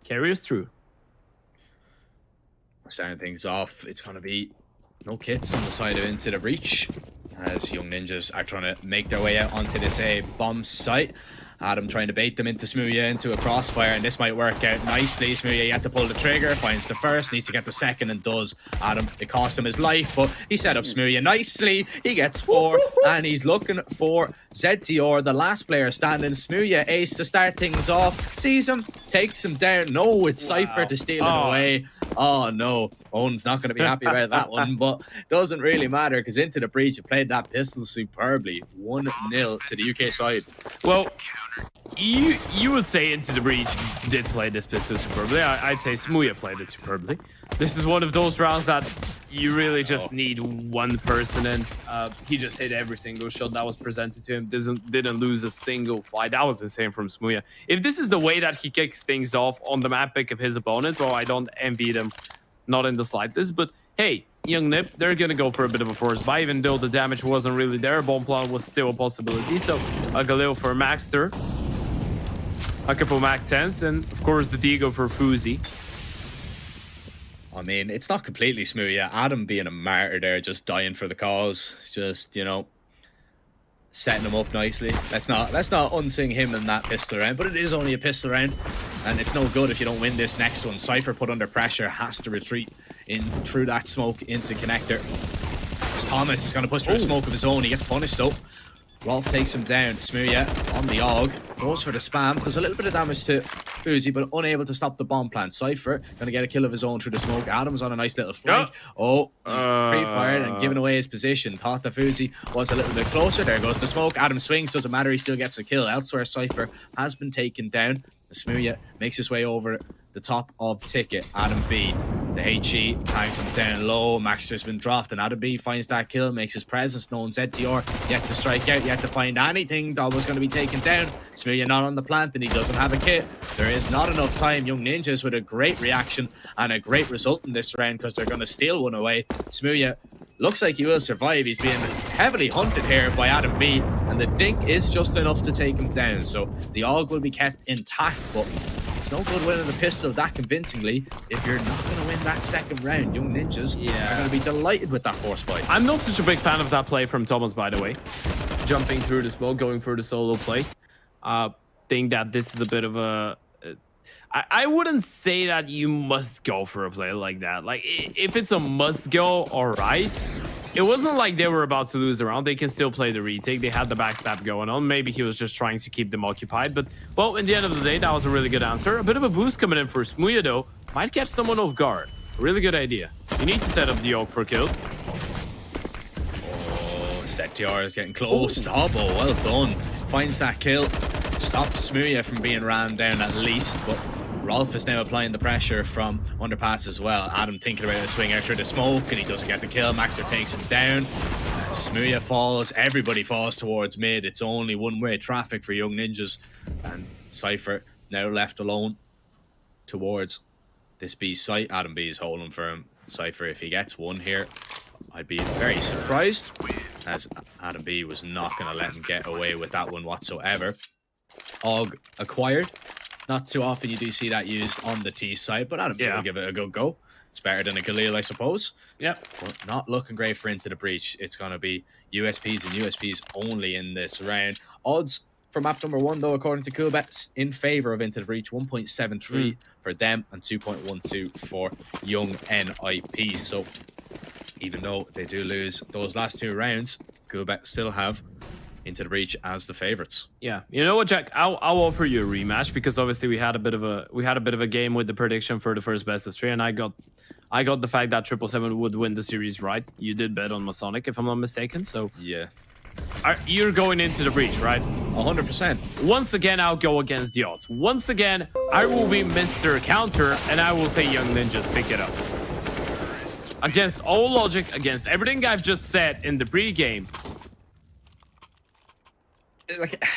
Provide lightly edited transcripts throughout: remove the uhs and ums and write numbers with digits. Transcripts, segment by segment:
carry us through. Starting things off, it's going to be no kits on the side of Into the Breach, as Young Ninjas are trying to make their way out onto this bomb site. Adam trying to bait them into Smooya into a crossfire, and this might work out nicely. Smooya yet to pull the trigger, finds the first, needs to get the second, and does. Adam, it cost him his life, but he set up Smooya nicely. He gets 4, and he's looking for ZTR, the last player standing. Smooya ace to start things off, sees him, takes him down. No, it's Cypher to steal it away. Oh no, Owen's not going to be happy about that one, but doesn't really matter because Into the Breach played that pistol superbly. 1-0 to the UK side. Well, you would say Into the Breach did play this pistol superbly. I'd say Smooya played it superbly. This is one of those rounds that you really just need one person in. He just hit every single shot that was presented to him. Didn't lose a single fight. That was insane from Smooya. If this is the way that he kicks things off on the map pick of his opponents, well, I don't envy them, not in the slightest. But hey, Young Nip, they're gonna go for a bit of a force buy, even though the damage wasn't really there. Bomb plant was still a possibility. So a Galil for Maxter, a couple Mac 10s, and of course the Digo for Fuzi. I mean, it's not completely Smooya. Adam being a martyr there, just dying for the cause, just, you know, setting him up nicely. Let's not unsing him in that pistol round, but it is only a pistol round, and it's no good if you don't win this next one. Cypher put under pressure, has to retreat in through that smoke into connector. Thomas is going to push through a smoke of his own. He gets punished though. Rolf takes him down. Smooya on the AUG, goes for the spam, does a little bit of damage to Fuzi, but unable to stop the bomb plant. Cypher going to get a kill of his own through the smoke. Adam's on a nice little flank. Pre-fired and giving away his position. Thought the Fuzi was a little bit closer. There goes the smoke. Adam swings, doesn't matter, he still gets a kill. Elsewhere, Cypher has been taken down. Smooya makes his way over the top of Ticket. Adam B, the HE, hangs him down low. Maxter's been dropped, and Adam B finds that kill, makes his presence known. ZTR yet to strike out, yet to find anything that was going to be taken down. Smooya not on the plant, and he doesn't have a kit. There is not enough time. Young Ninjas with a great reaction and a great result in this round because they're going to steal one away. Smooya looks like he will survive. He's being heavily hunted here by Adam B, and the dink is just enough to take him down. So the AUG will be kept intact, but it's no good winning the pistol that convincingly if you're not going to win that second round. Young Ninjas are going to be delighted with that force buy. I'm not such a big fan of that play from Thomas, by the way. Jumping through the smoke, going for the solo play. Think that this is a bit of a... I wouldn't say that you must go for a play like that. Like, if it's a must go, all right. It wasn't like they were about to lose the round. They can still play the retake. They had the backstab going on. Maybe he was just trying to keep them occupied. But, well, in the end of the day, that was a really good answer. A bit of a boost coming in for Smooya, though. Might catch someone off guard. Really good idea. You need to set up the AUG for kills. Oh, ZTR is getting close. Stop. Oh, well done. Finds that kill. Stops Smooya from being ran down at least, but Rolf is now applying the pressure from underpass as well. Adam thinking about a swing out through the smoke, and he doesn't get the kill. Maxter takes him down. Smooya falls. Everybody falls towards mid. It's only one-way traffic for Young Ninjas, and Cypher now left alone towards this B site. Adam B is holding for him. Cypher, if he gets one here, I'd be very surprised, as Adam B was not going to let him get away with that one whatsoever. AUG acquired. Not too often you do see that used on the T side, but Adam will give it a good go. It's better than a Galil, I suppose. Yep. But not looking great for Into the Breach. It's going to be USPs and USPs only in this round. Odds for map number 1, though, according to Coolbets, in favor of Into the Breach, 1.73 for them and 2.12 for Young NIP. So even though they do lose those last 2 rounds, Coolbet still have Into the Breach as the favorites. Yeah, you know what, Jack? I'll offer you a rematch because obviously we had a bit of a game with the prediction for the first best of 3, and I got the fact that 777 would win the series right. You did bet on Masonic, if I'm not mistaken. So yeah, you're going Into the Breach, right? 100%. Once again, I'll go against the odds. Once again, I will be Mr. Counter, and I will say Young Ninjas pick it up. Against all logic, against everything I've just said in the pre-game.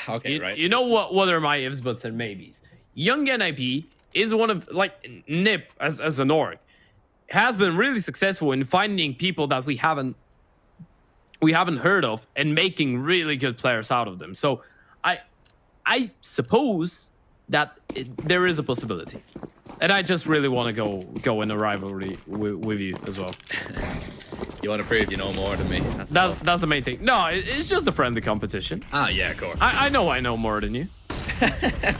Okay, right. You know what are my ifs, buts, and maybes? Young NIP is one of, like, Nip as an org has been really successful in finding people that we haven't heard of and making really good players out of them. So I suppose that there is a possibility. And I just really want to go in a rivalry with you as well. You want to prove you know more than me. That's the main thing. No, it's just a friendly competition. Ah, yeah, of course. I know more than you.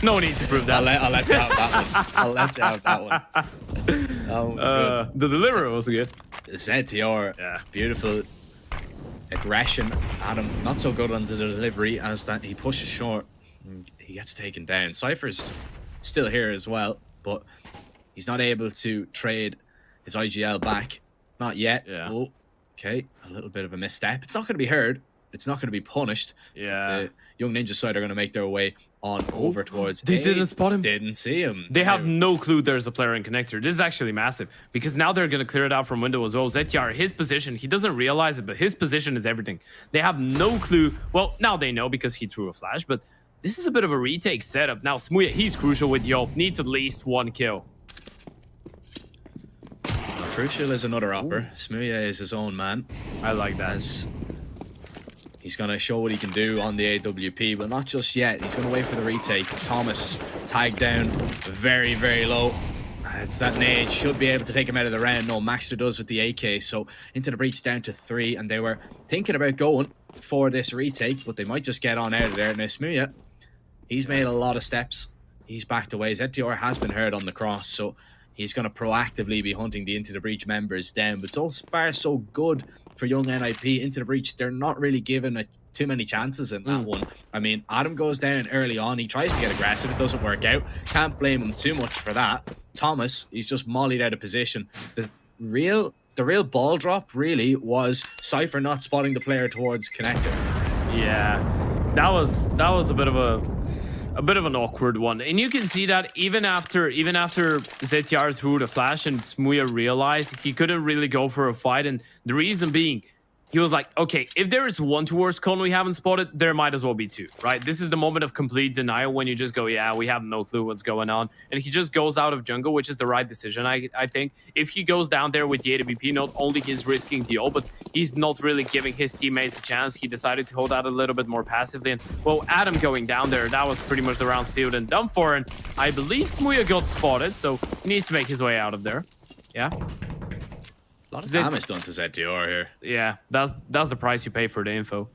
No need to prove that. I'll let you have that one. I'll let you have that one. The delivery was good. ZTR, Yeah. beautiful aggression. Adam, not so good on the delivery as that he pushes short. And he gets taken down. Cypher's still here as well, but he's not able to trade his IGL back. Not yet. Yeah. Oh, okay. A little bit of a misstep. It's not going to be heard. It's not going to be punished. Yeah. The Young Ninja side are going to make their way on over towards. They didn't spot him. Didn't see him. They have no clue there's a player in connector. This is actually massive because now they're going to clear it out from window as well. ZTR, his position, he doesn't realize it, but his position is everything. They have no clue. Well, now they know because he threw a flash, but this is a bit of a retake setup. Now, smooya, he's crucial with Yelp. Needs at least 1 kill. Crucial is another upper. smooya is his own man. I like that. He's going to show what he can do on the AWP, but not just yet. He's going to wait for the retake. Thomas tagged down very, very low. It's that nade. Should be able to take him out of the round. No, Maxter does with the AK. So into the breach down to 3, and they were thinking about going for this retake, but they might just get on out of there. Now, smooya, he's made a lot of steps. He's backed away. ZTR has been hurt on the cross, so he's going to proactively be hunting the Into the Breach members down. But so far, so good for young NIP. Into the Breach, they're not really given too many chances in that one. I mean, Adam goes down early on. He tries to get aggressive. It doesn't work out. Can't blame him too much for that. Thomas, he's just mollied out of position. The real ball drop really was Cypher not spotting the player towards connector. Yeah, that was a bit of an awkward one, and you can see that even after ZTR threw the flash and smooya realized he couldn't really go for a fight, and the reason being, he was like, okay, if there is 1 towards Con we haven't spotted, there might as well be 2, right? This is the moment of complete denial when you just go, yeah, we have no clue what's going on. And he just goes out of jungle, which is the right decision, I think. If he goes down there with the AWP, not only he's risking the ult, but he's not really giving his teammates a chance. He decided to hold out a little bit more passively. And, well, Adam going down there, that was pretty much the round sealed and done for. And I believe smooya got spotted, so he needs to make his way out of there. Yeah. A lot of damage done to ZTR here. Yeah, that's the price you pay for the info.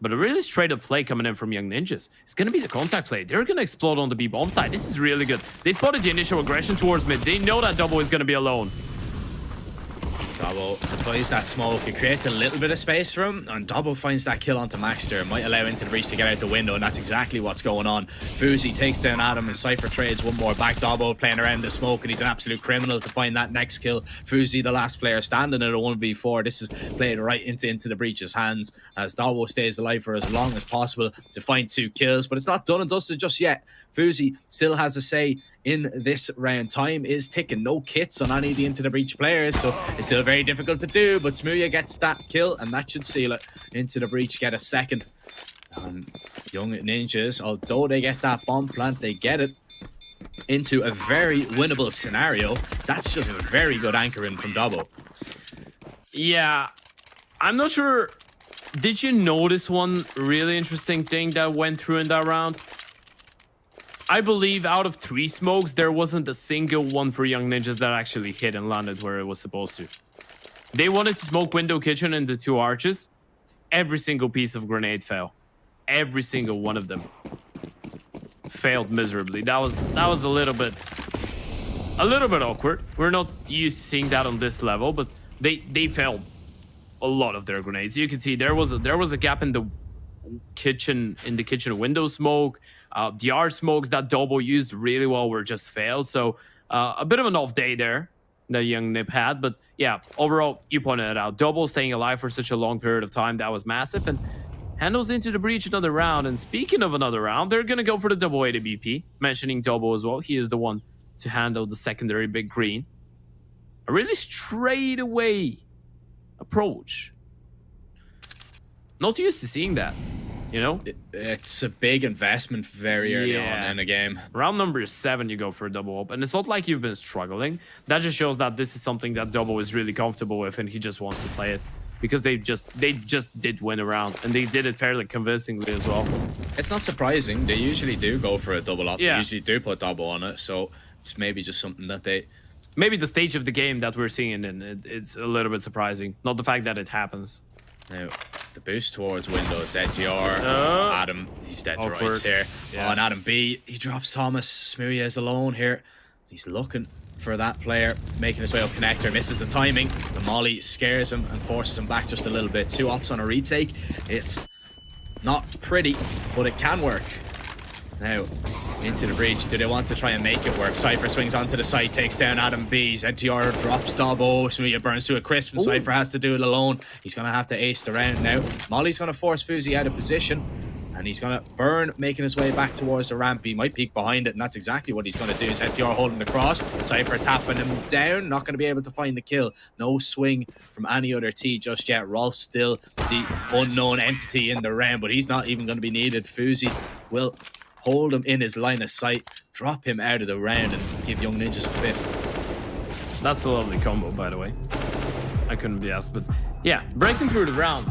But a really straight up play coming in from Young Ninjas. It's going to be the contact play. They're going to explode on the B-bomb side. This is really good. They spotted the initial aggression towards mid. They know that Double is going to be alone. Double deploys that smoke. It creates a little bit of space for him, and Double finds that kill onto Maxter. Might allow Into the Breach to get out the window, and that's exactly what's going on. Fuzi takes down Adam, and Cypher trades one more back. Double playing around the smoke, and he's an absolute criminal to find that next kill. Fuzi, the last player standing at a 1v4. This is played right into the Breach's hands, as Double stays alive for as long as possible to find 2 kills, but it's not done and dusted just yet. Fuzi still has a say in this round. Time is ticking. No kits on any of the Into the Breach players, so it's still very difficult to do, but smooya gets that kill, and that should seal it. Into the Breach get a second. Young Ninjas, although they get that bomb plant, they get it into a very winnable scenario. That's just a very good anchoring from Double. Yeah, I'm not sure. Did you notice one really interesting thing that went through in that round? I believe out of 3 smokes, there wasn't a single one for Young Ninjas that actually hit and landed where it was supposed to. They wanted to smoke window kitchen and the 2 arches. Every single piece of grenade fell. Every single one of them failed miserably. That was a little bit awkward. We're not used to seeing that on this level, but they failed a lot of their grenades. You can see there was a gap in the kitchen window smoke. The arch smokes that Double used really well were just failed. So a bit of an off day there that Young Nip had, but yeah, overall, you pointed it out. Double staying alive for such a long period of time, that was massive, and handles Into the Breach another round. And speaking of another round, they're gonna go for the double AWP, mentioning Double as well. He is the one to handle the secondary big green. A really straight away approach. Not used to seeing that, you know? It's a big investment very early on in a game. Round number 7, you go for a double up, and it's not like you've been struggling. That just shows that this is something that Double is really comfortable with, and he just wants to play it. Because they just did win a round, and they did it fairly convincingly as well. It's not surprising. They usually do go for a double up. Yeah. They usually do put Double on it. So It's maybe just something that they... Maybe the stage of the game that we're seeing, and it's a little bit surprising. Not the fact that it happens. Now, the boost towards Windows, ZGR, Adam, he's dead to rights here. Yeah. Oh, and Adam B, he drops Thomas. Smooya is alone here. He's looking for that player, making his way up connector, misses the timing. The molly scares him and forces him back just a little bit. 2 ops on a retake. It's not pretty, but it can work. Now, into the breach. Do they want to try and make it work? Cypher swings onto the site, takes down Adam B. ZTR drops Dobbo. Smooya burns to a crisp, and Cypher has to do it alone. He's going to have to ace the round now. Molly's going to force Fuzi out of position, and he's going to burn, making his way back towards the ramp. He might peek behind it, and that's exactly what he's going to do. ZTR holding the cross. Cypher tapping him down. Not going to be able to find the kill. No swing from any other T just yet. Rolf still the unknown entity in the round, but he's not even going to be needed. Fuzi will hold him in his line of sight, drop him out of the round, and give Young Ninjas a 5th. That's a lovely combo, by the way. I couldn't be asked, but yeah, breaking through the round.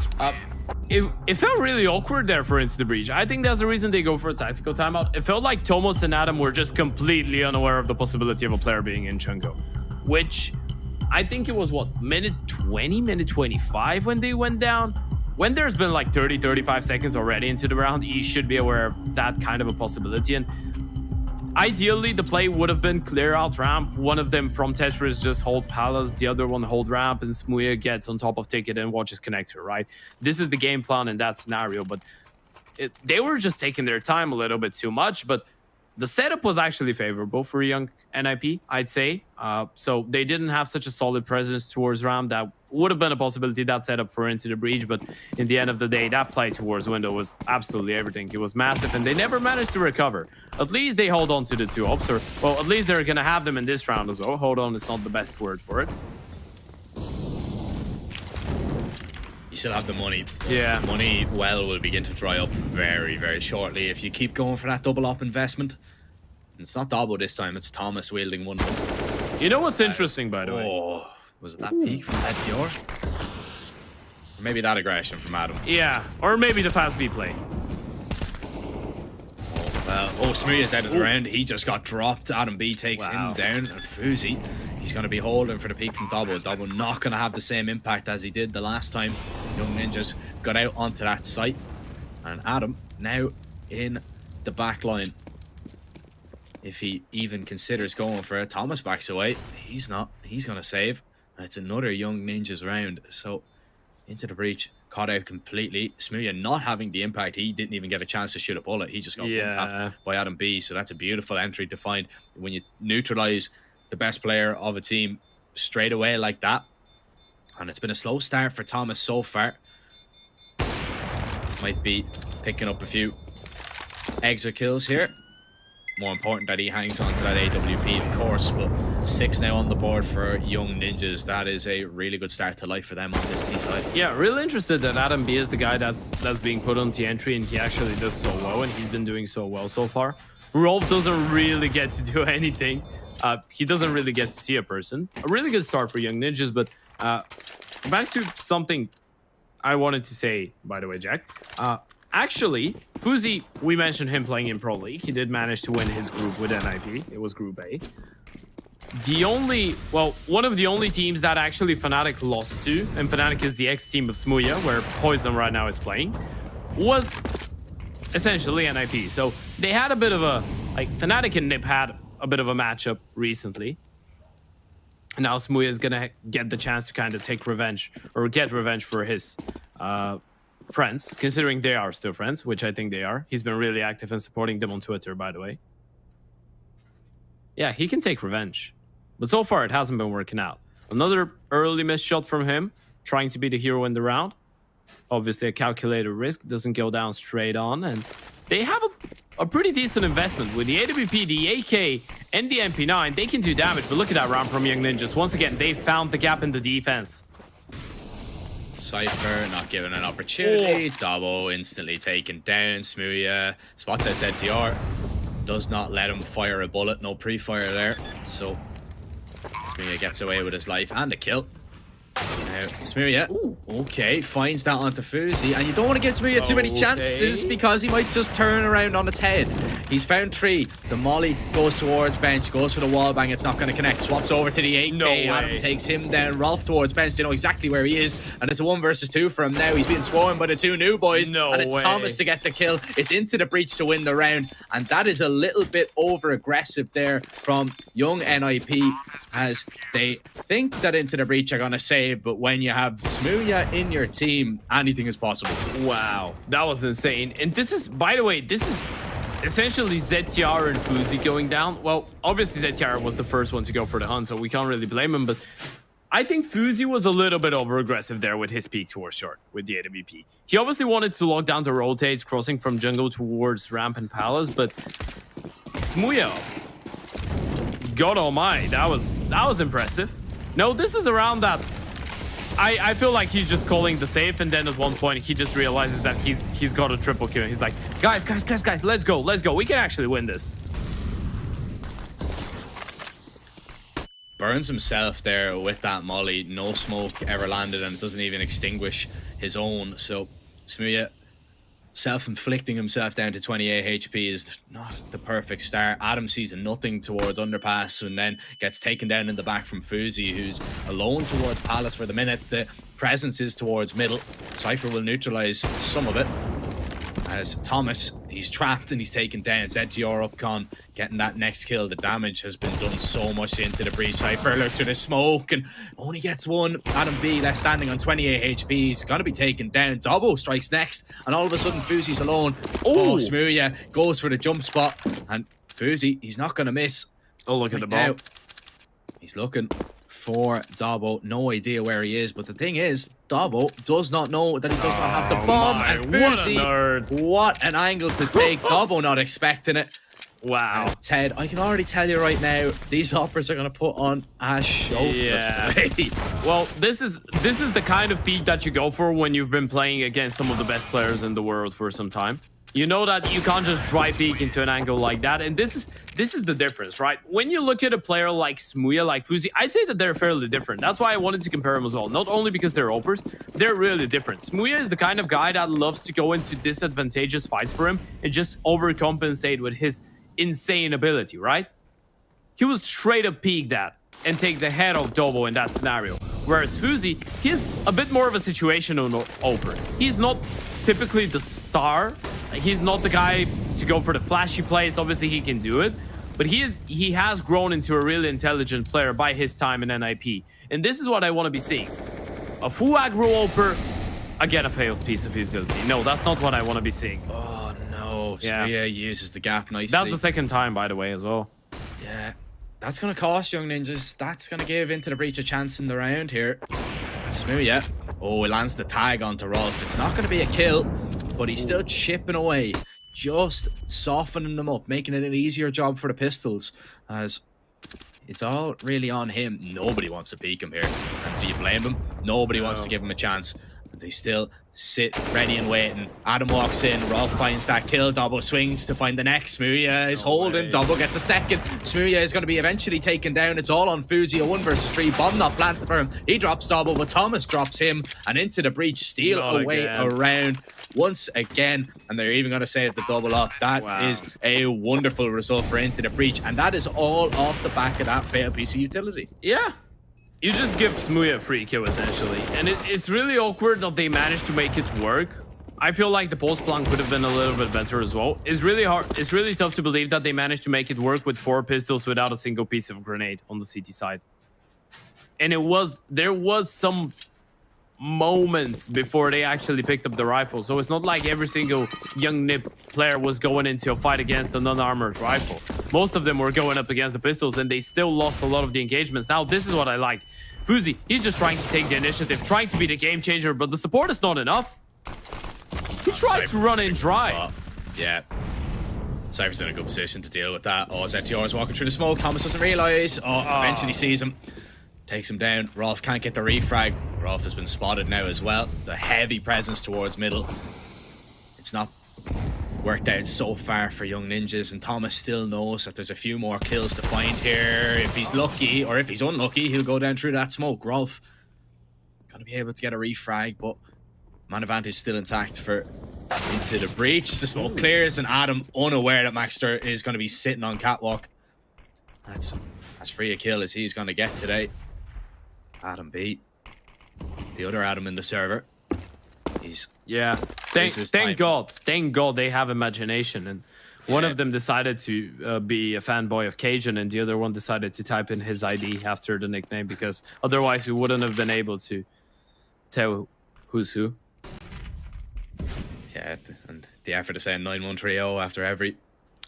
It felt really awkward there for Into the Breach. I think that's the reason they go for a tactical timeout. It felt like Thomas and Adam were just completely unaware of the possibility of a player being in Chungo, which I think it was, what, minute 20, minute 25 when they went down? When there's been like 30, 35 seconds already into the round, you should be aware of that kind of a possibility. And ideally, the play would have been clear out ramp. One of them from Tetris just hold Palace, the other one hold ramp, and Smooya gets on top of Ticket and watches Connector, right? This is the game plan in that scenario, but they were just taking their time a little bit too much. But the setup was actually favorable for young NIP, I'd say. So they didn't have such a solid presence towards ramp. That would have been a possibility, that setup for Into the Breach, but in the end of the day, that play towards window was absolutely everything. It was massive, and they never managed to recover. At least they hold on to the 2 ops, or, well, at least they're gonna have them in this round as well. Hold on is not the best word for it. You still have the money. Yeah. Money will begin to dry up very, very shortly if you keep going for that double op investment. And it's not Dobbo this time, it's Thomas wielding one. You know what's interesting, by the way? Oh, was it that peak from ZPR? Or maybe that aggression from Adam. Yeah, or maybe the fast B play. Oh, Smooya's out of the round. He just got dropped. Adam B takes him down. And Fuzi, he's going to be holding for the peak from Dobbo. Dobbo not going to have the same impact as he did the last time Young Ninjas got out onto that site. And Adam now in the back line. If he even considers going for it, Thomas backs away. He's not. He's going to save. And it's another Young Ninjas round. So Into the Breach caught out completely. Smooya not having the impact. He didn't even get a chance to shoot a bullet. He just got one-tapped by Adam B. So that's a beautiful entry to find when you neutralize the best player of a team straight away like that. And it's been a slow start for Thomas so far. Might be picking up a few extra kills here. More important that he hangs on to that AWP, of course, but 6 now on the board for Young Ninjas. That is a really good start to life for them on this T side. Yeah, really interested that Adam B is the guy that's being put on the entry, and he actually does so well, and he's been doing so well so far. Rolf doesn't really get to do anything. He doesn't really get to see a person. A really good start for Young Ninjas, but back to something I wanted to say, by the way, Jack. Actually, Fuzi, we mentioned him playing in Pro League. He did manage to win his group with NIP. It was Group A. One of the only teams that actually Fnatic lost to, and Fnatic is the ex-team of Smooya, where Poison right now is playing, was essentially NIP. So they had a bit of a, like, Fnatic and NiP had a bit of a matchup recently. And now Smooya is gonna get the chance to kind of take revenge, or get revenge for his friends, considering they are still friends, which I think they are. He's been really active in supporting them on Twitter, by the way. Yeah, he can take revenge. But so far, it hasn't been working out. Another early missed shot from him, trying to be the hero in the round. Obviously, a calculated risk, doesn't go down straight on. And they have a pretty decent investment. With the AWP, the AK, and the MP9, they can do damage. But look at that round from Young Ninjas. Once again, they found the gap in the defense. Cypher not given an opportunity. Dobbo instantly taken down. Smooya spots out ZTR. Does not let him fire a bullet. No pre-fire there. So Smooya gets away with his life and a kill. Smuya, okay, finds that onto Fuzi, and you don't want to give Smuya too many chances because he might just turn around on its head. He's found 3. The molly goes towards bench, goes for the wall bang. It's not going to connect. Swaps over to the 8K. No way. Adam takes him down. Rolf towards bench. They know exactly where he is, and it's a 1 versus 2 for him now. He's being swarmed by the 2 new boys, and it's Thomas to get the kill. It's into the breach to win the round, and that is a little bit over aggressive there from young NIP, as they think that into the breach are going to save, but when you have Smuya in your team, anything is possible. Wow, that was insane. And this is, by the way, this is essentially ZTR and Fuzi going down. Well, obviously ZTR was the first one to go for the hunt, so we can't really blame him, but I think Fuzi was a little bit over aggressive there with his peek towards short with the AWP. He obviously wanted to lock down the rotates, crossing from jungle towards ramp and palace, but Smuya, God almighty, that was impressive. No, this is around that. I feel like he's just calling the safe, and then at one point he just realizes that he's got a triple kill. He's like, guys, let's go. We can actually win this. Burns himself there with that molly. No smoke ever landed, and it doesn't even extinguish his own. So Smuya self-inflicting himself down to 28 HP is not the perfect start. Adam sees nothing towards underpass and then gets taken down in the back from Fuzi, who's alone towards Palace for the minute. The presence is towards middle. Cypher will neutralize some of it, as Thomas, he's trapped and he's taken down. ZTR up con, getting that next kill. The damage has been done so much into the breach. Cypher looks through the smoke and only gets 1. Adam B left standing on 28 HP. He's got to be taken down. Dobbo strikes next, and all of a sudden Fuzi's alone. Oh, Smuya goes for the jump spot, and Fuzi, he's not going to miss. Oh, look at the ball. He's looking for Dobbo. No idea where he is, but the thing is, Dobbo does not know that he does not have the bomb. And Fuzi, what an angle to take. Dobbo not expecting it. Wow. And Ted, I can already tell you right now, these hoppers are going to put on a show. Yeah. Well, this is the kind of peak that you go for when you've been playing against some of the best players in the world for some time. You know that you can't just dry peek into an angle like that, and this is the difference, right? When you look at a player like Smuya, like Fuzi, I'd say that they're fairly different. That's why I wanted to compare them as well. Not only because they're opers, they're really different. Smuya is the kind of guy that loves to go into disadvantageous fights for him and just overcompensate with his insane ability, right? He will straight up peek that and take the head of Dobbo in that scenario. Whereas Fuzi, he's a bit more of a situational oper. He's not typically the star. He's not the guy to go for the flashy plays. Obviously, he can do it. But he has grown into a really intelligent player by his time in NIP. And this is what I want to be seeing. A full aggro oper, again, a failed piece of utility. No, that's not what I want to be seeing. Oh, no. Yeah. Smuya uses the gap nicely. That's the second time, by the way, as well. Yeah. That's going to cost Young Ninjas. That's going to give Into the Breach a chance in the round here. Smuya. Oh, he lands the tag onto Rolf. It's not going to be a kill, but he's still chipping away. Just softening them up, making it an easier job for the pistols, as it's all really on him. Nobody wants to peek him here. And do you blame him? Nobody wants to give him a chance. But they still sit ready and waiting. Adam walks in. Rolf finds that kill. Dobbo swings to find the next. Smuya is holding. Dobbo gets a second. Smuya is going to be eventually taken down. It's all on Fuzi. A 1 versus 3. Bomb not planted for him. He drops Dobbo, but Thomas drops him. And Into the Breach steal away around once again. And they're even going to save the double up. That is a wonderful result for Into the Breach. And that is all off the back of that failed piece of utility. Yeah. You just give Smuya a free kill, essentially. And it's really awkward that they managed to make it work. I feel like the post plan could have been a little bit better as well. It's really hard. It's really tough to believe that they managed to make it work with 4 pistols without a single piece of grenade on the CT side. And there was some moments before they actually picked up the rifle. So it's not like every single young NIP player was going into a fight against a non-armored rifle. Most of them were going up against the pistols, and they still lost a lot of the engagements. Now, this is what I like. Fuzi, he's just trying to take the initiative, trying to be the game changer, but the support is not enough. He tried to run in dry. Yeah. Cypher's in a good position to deal with that. Oh, ZTR is walking through the smoke. Thomas doesn't realize. Eventually sees him. Takes him down. Rolf can't get the refrag. Rolf has been spotted now as well. The heavy presence towards middle. It's not worked out so far for Young Ninjas, and Thomas still knows that there's a few more kills to find here. If he's lucky, or if he's unlucky, he'll go down through that smoke. Rolf Gonna be able to get a refrag, but man advantage still intact for Into the Breach. The smoke clears, and Adam, unaware that Maxter is going to be sitting on catwalk. That's as free a kill as he's going to get today. Adam beat the other Adam in the server. He's Thank God they have imagination, and one of them decided to be a fanboy of Cajun, and the other one decided to type in his ID after the nickname, because otherwise we wouldn't have been able to tell who's who. Yeah, and the effort to say 9130 after every.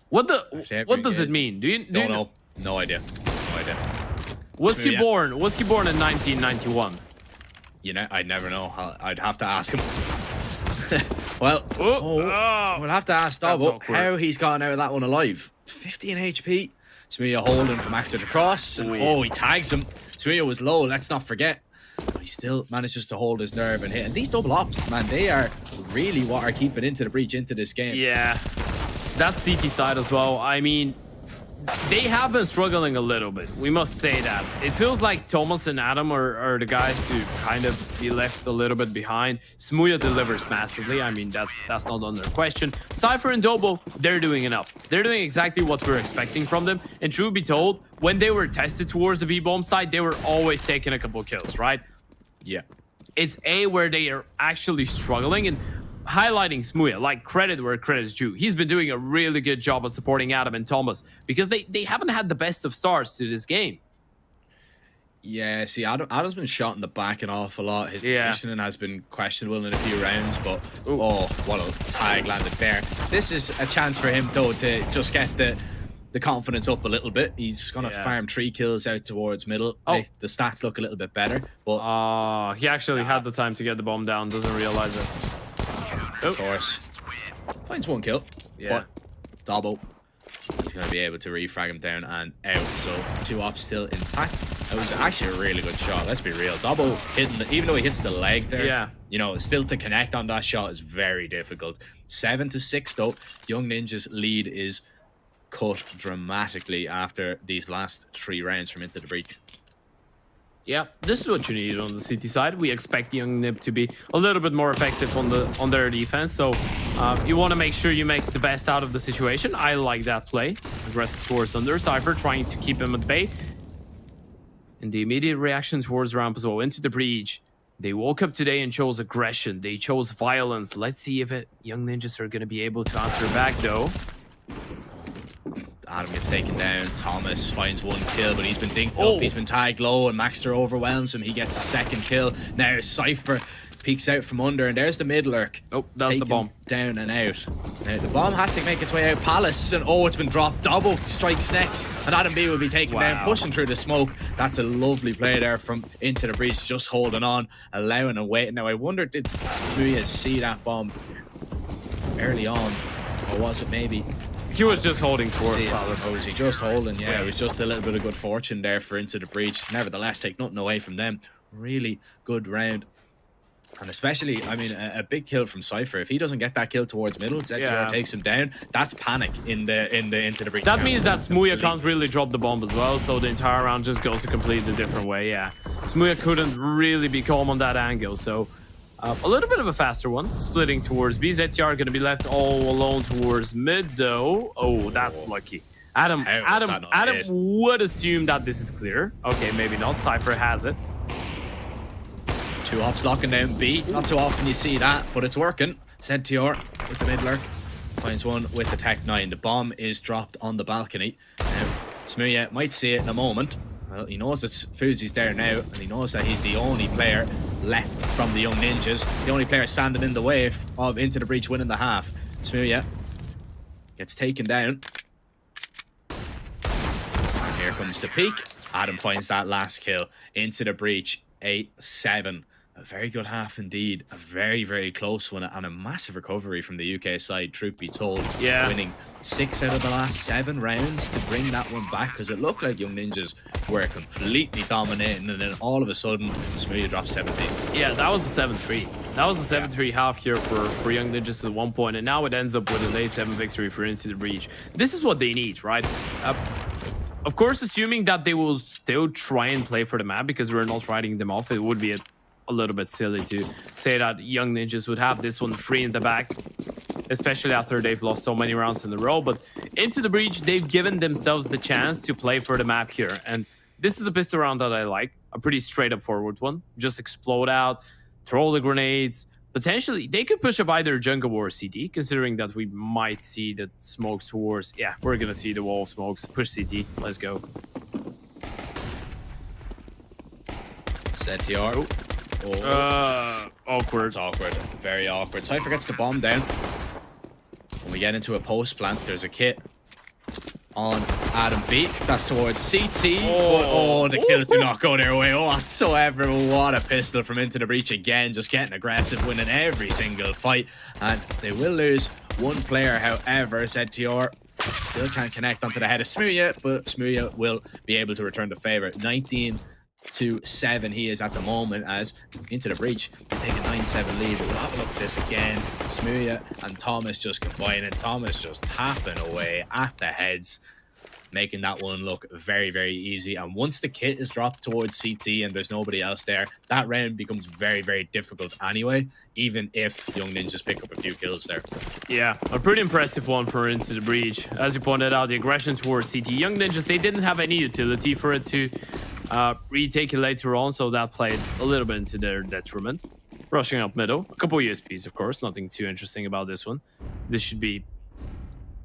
What does it mean? Do you know? No idea. No idea. Was he born in 1991? You know, I'd never know. I'd have to ask him. Well, we'll have to ask Dobbo how he's gotten out of that one alive. 15 HP. Smooya holding from Maxter to cross. And, he tags him. Smooya was low, let's not forget. But he still manages to hold his nerve and hit. And these double ops, man, they are really what are keeping Into the Breach into this game. Yeah, that's CT side as well. I mean, they have been struggling a little bit. We must say that. It feels like Thomas and Adam are the guys to kind of be left a little bit behind. Smooya delivers massively. I mean, that's not under question. Cypher and Dobo, they're doing enough. They're doing exactly what we're expecting from them. And truth be told, when they were tested towards the B-bomb side, they were always taking a couple kills, right? Yeah. It's where they are actually struggling, and highlighting Smooya, like, credit where credit is due. He's been doing a really good job of supporting Adam and Thomas, because they haven't had the best of starts to this game. Yeah, see, Adam's been shot in the back an awful lot. His positioning has been questionable in a few rounds, but what a tag landed there. This is a chance for him, though, to just get the confidence up a little bit. He's gonna farm 3 kills out towards middle. The stats look a little bit better, but he actually had the time to get the bomb down, doesn't realize it. Of course. Finds 1 kill. Yeah. But Dobbo, he's going to be able to refrag him down and out. So 2 ops still intact. That was actually a really good shot. Let's be real. Dobbo hitting, even though he hits the leg there, you know, still to connect on that shot is very difficult. 7-6 though. Young Ninja's lead is cut dramatically after these last 3 rounds from Into the Breach. Yeah, this is what you need on the City side. We expect Young Nib to be a little bit more effective on their defense. So you want to make sure you make the best out of the situation. I like that play. Aggressive towards under. Cypher trying to keep him at bay. And the immediate reaction towards ramp as well. Into the Breach. They woke up today and chose aggression. They chose violence. Let's see if Young Ninjas are going to be able to answer back, though. Adam gets taken down. Thomas finds 1 kill, but he's been dinked up. He's been tagged low, and Maxter overwhelms him. He gets a 2nd kill. Now Cypher peeks out from under, and there's the mid lurk. That's the bomb. Down and out. Now the bomb has to make its way out. Palace, and it's been dropped. Dobbo strikes next, and Adam B will be taken down, pushing through the smoke. That's a lovely play there from Into the Breach, just holding on, allowing and waiting. Now I wonder, did Smooya see that bomb early on, or was it maybe? He was just holding for it. Oh, was he just holding? Yeah, it was just a little bit of good fortune there for Into the Breach. Nevertheless, take nothing away from them. Really good round. And especially, I mean, a big kill from Cypher. If he doesn't get that kill towards middle, ZTR takes him down. That's panic in the Into the Breach. That means that Smooya can't really drop the bomb as well, so the entire round just goes a completely different way. Yeah, Smooya couldn't really be calm on that angle, so a little bit of a faster one, splitting towards B. ZTR going to be left all alone towards mid, though. Oh, that's lucky. Adam would assume that this is clear. Okay, maybe not. Cypher has it. 2 ops locking down B. Not too often you see that, but it's working. ZTR with the mid lurk. Finds 1 with the Tech 9. The bomb is dropped on the balcony. Now, Smooya might see it in a moment. Well, he knows it's Fuzi's there now, and he knows that he's the only player left from the Young Ninjas. The only player standing in the way of Into the Breach winning the half. Smooya gets taken down. Here comes the peak. Adam finds that last kill. Into the Breach, 8-7. A very good half indeed. A very, very close one, and a massive recovery from the UK side, truth be told. Yeah. Winning 6 out of the last 7 rounds to bring that one back, because it looked like Young Ninjas were completely dominating, and then all of a sudden, Smooya drops 17. Yeah, that was a 7-3. That was a 7-3 half here for Young Ninjas at one point, and now it ends up with a late 7 victory for Into the Breach. This is what they need, right? Of course, assuming that they will still try and play for the map, because we're not writing them off, it would be a a little bit silly to say that Young Ninjas would have this one free in the back, especially after they've lost so many rounds in a row. But into the breach, they've given themselves the chance to play for the map here. And this is a pistol round that I like, a pretty straight up forward one. Just explode out, throw the grenades. Potentially, they could push up either jungle or CT, considering that we might see the smokes towards... Yeah, we're going to see the wall of smokes. Push CT. Let's go. ZTR. Awkward. It's awkward. Very awkward. Cypher gets the bomb down. When we get into a post plant, there's a kit on Adam B. That's towards CT. Oh, the kills do not go their way whatsoever. What a pistol from Into the Breach again. Just getting aggressive, winning every single fight. And they will lose one player, however. ZTR still can't connect onto the head of Smooya, but Smooya will be able to return the favor. 19-7 he is at the moment, as Into the Breach take a 9-7 lead. But we'll have a look at this again. Smooya and Thomas just combining. Thomas just tapping away at the heads, making that one look very, very easy. And once the kit is dropped towards CT and there's nobody else there, that round becomes very, very difficult anyway, even if Young Ninjas pick up a few kills there. Yeah, a pretty impressive one for Into the Breach. As you pointed out, the aggression towards CT. Young Ninjas, they didn't have any utility for it to retake it later on, so that played a little bit into their detriment. Rushing up middle. A couple USPs, of course. Nothing too interesting about this one. This should be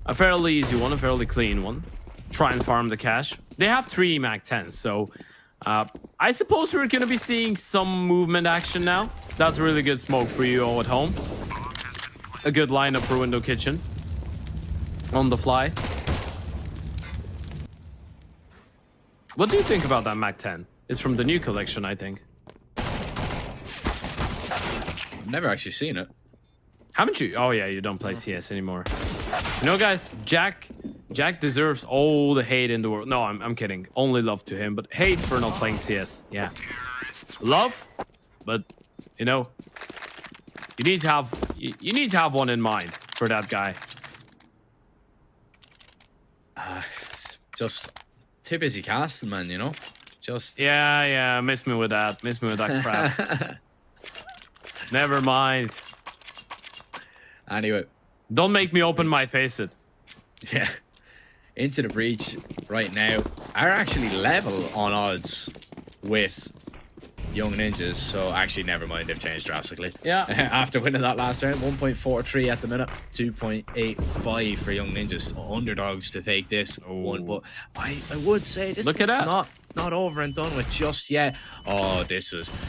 a fairly easy one, a fairly clean one. Try and farm the cash. They have 3 MAC-10s, so I suppose we're going to be seeing some movement action now. That's a really good smoke for you all at home. A good lineup for Window Kitchen. On the fly. What do you think about that MAC-10? It's from the new collection, I think. I've never actually seen it. Haven't you? Oh yeah, you don't play CS anymore. You know, guys, Jack deserves all the hate in the world. No, I'm kidding. Only love to him, but hate for not playing CS. Yeah, love, but you know, you need to have one in mind for that guy. It's just too busy casting, man. You know, just yeah. Miss me with that. Miss me with that crap. Never mind. Anyway, don't make me open my face it. Yeah. Into the Breach right now are actually level on odds with Young Ninjas, so actually never mind, they've changed drastically. Yeah. After winning that last round, 1.43 at the minute, 2.85 for Young Ninjas. Underdogs to take this one, but I would say this Look at that. Not over and done with just yet. Oh,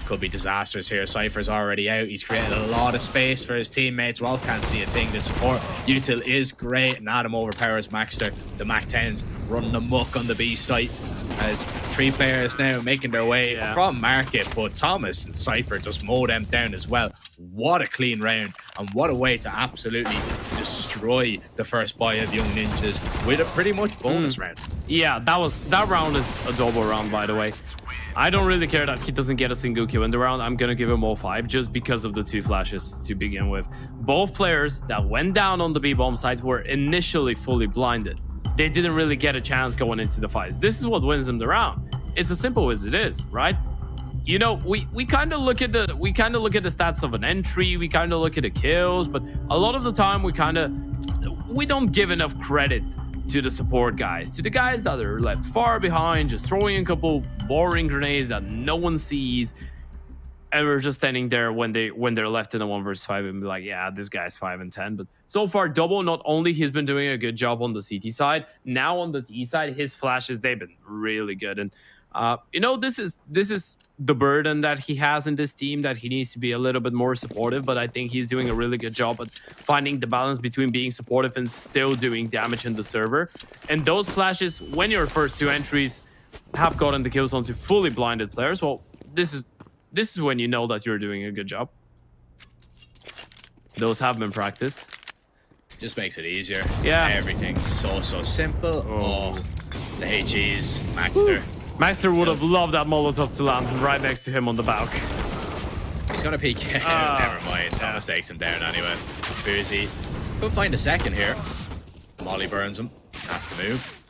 could be disastrous here. Cypher's already out. He's created a lot of space for his teammates. Rolf can't see a thing. The support util is great, and Adam overpowers Maxter. The MAC-10s running amok on the B site as 3 players now making their way from market, but Thomas and Cypher just mow them down as well. What a clean round, and what a way to absolutely destroy the first buy of Young Ninjas with a pretty much bonus round. Yeah, that round is a double round, by the way. I don't really care that he doesn't get a single kill in the round. I'm gonna give him all 5 just because of the 2 flashes to begin with. Both players that went down on the B-bomb site were initially fully blinded. They didn't really get a chance going into the fights. This is what wins them the round. It's as simple as it is, right? You know, we kind of look at the stats of an entry, we kind of look at the kills, but a lot of the time we don't give enough credit to the support guys, to the guys that are left far behind, just throwing a couple boring grenades that no one sees, and we're just standing there when they're left in a 1 versus 5 and be like, yeah, this guy's 5 and 10. But so far, Double, not only he's been doing a good job on the CT side, now on the D side, his flashes, they've been really good. And you know, this is the burden that he has in this team, that he needs to be a little bit more supportive, but I think he's doing a really good job at finding the balance between being supportive and still doing damage in the server. And those flashes, when your first 2 entries have gotten the kills onto fully blinded players, well, this is when you know that you're doing a good job. Those have been practiced. Just makes it easier. Yeah. Everything's so simple. Oh, the HEs, Maxter. Maxter would have loved that Molotov to land right next to him on the balk. He's gonna peek. Never mind. Thomas takes him down anyway. Boozy. Could find a second here. Molly burns him. Has to move.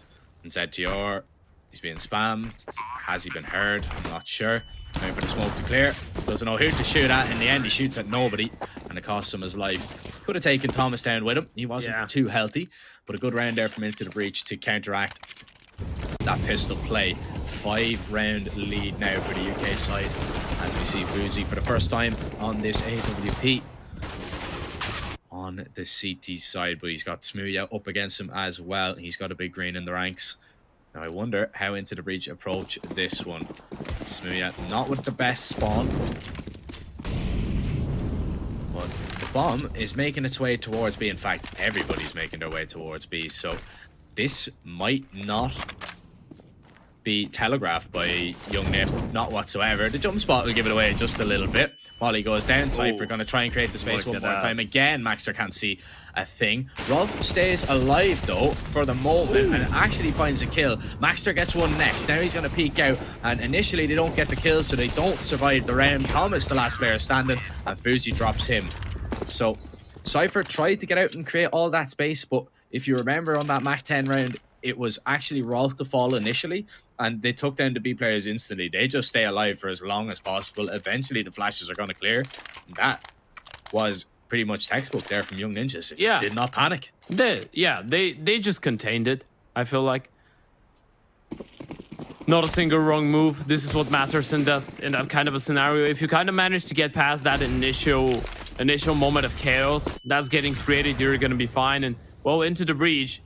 And ZTR. He's being spammed. Has he been heard? I'm not sure. Waiting for the smoke to clear. Doesn't know who to shoot at. In the end, he shoots at nobody, and it costs him his life. Could have taken Thomas down with him. He wasn't too healthy, but a good round there from Into the Breach to counteract that pistol play. 5-round lead now for the UK side, as we see Fuzi for the first time on this AWP on the CT side, but he's got Smooya up against him as well. He's got a big green in the ranks. Now I wonder how Into the Breach approach this one. Smooya not with the best spawn, but the bomb is making its way towards B. In fact, everybody's making their way towards B, so this might not be telegraphed by Young Nip, not whatsoever. The jump spot will give it away just a little bit. Molly goes down, Cypher going to try and create the space one more time. Again, Maxter can't see a thing. Rolf stays alive though for the moment and actually finds a kill. Maxter gets one next. Now he's going to peek out, and initially they don't get the kill, so they don't survive the round. Thomas, the last player standing, and Fuzi drops him. So Cypher tried to get out and create all that space, but if you remember on that Mach 10 round, it was actually Rolf to fall initially, and they took down the B players instantly. They just stay alive for as long as possible. Eventually, the flashes are going to clear. And that was pretty much textbook there from Young Ninjas. They just did not panic. They just contained it, I feel like. Not a single wrong move. This is what matters in that kind of a scenario. If you kind of manage to get past that initial moment of chaos that's getting created, you're going to be fine. And, well, Into the Breach,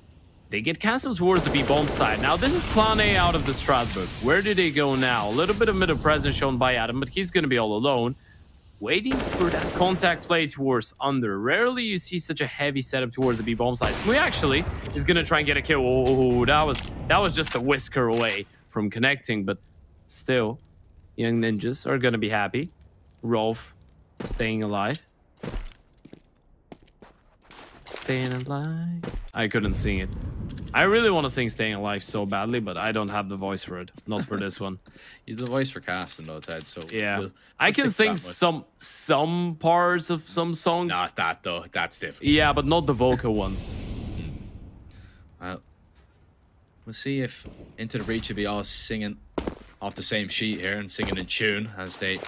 they get cancelled towards the B-bomb side. Now, this is plan A out of the Strasbourg. Where do they go now? A little bit of middle presence shown by Adam, but he's going to be all alone, waiting for that contact play towards under. Rarely you see such a heavy setup towards the B-bomb side. So he actually is going to try and get a kill. Oh, that was just a whisker away from connecting, but still, Young Ninjas are going to be happy. Rolf staying alive. Staying alive. I couldn't sing it. I really want to sing Staying Alive so badly, but I don't have the voice for it. Not for this one. He's the voice for casting though, Ted. So yeah, I can sing some parts of some songs. Not that though. That's different. Yeah, but not the vocal ones. Well, we'll see if Into the Breach will be all singing off the same sheet here and singing in tune as they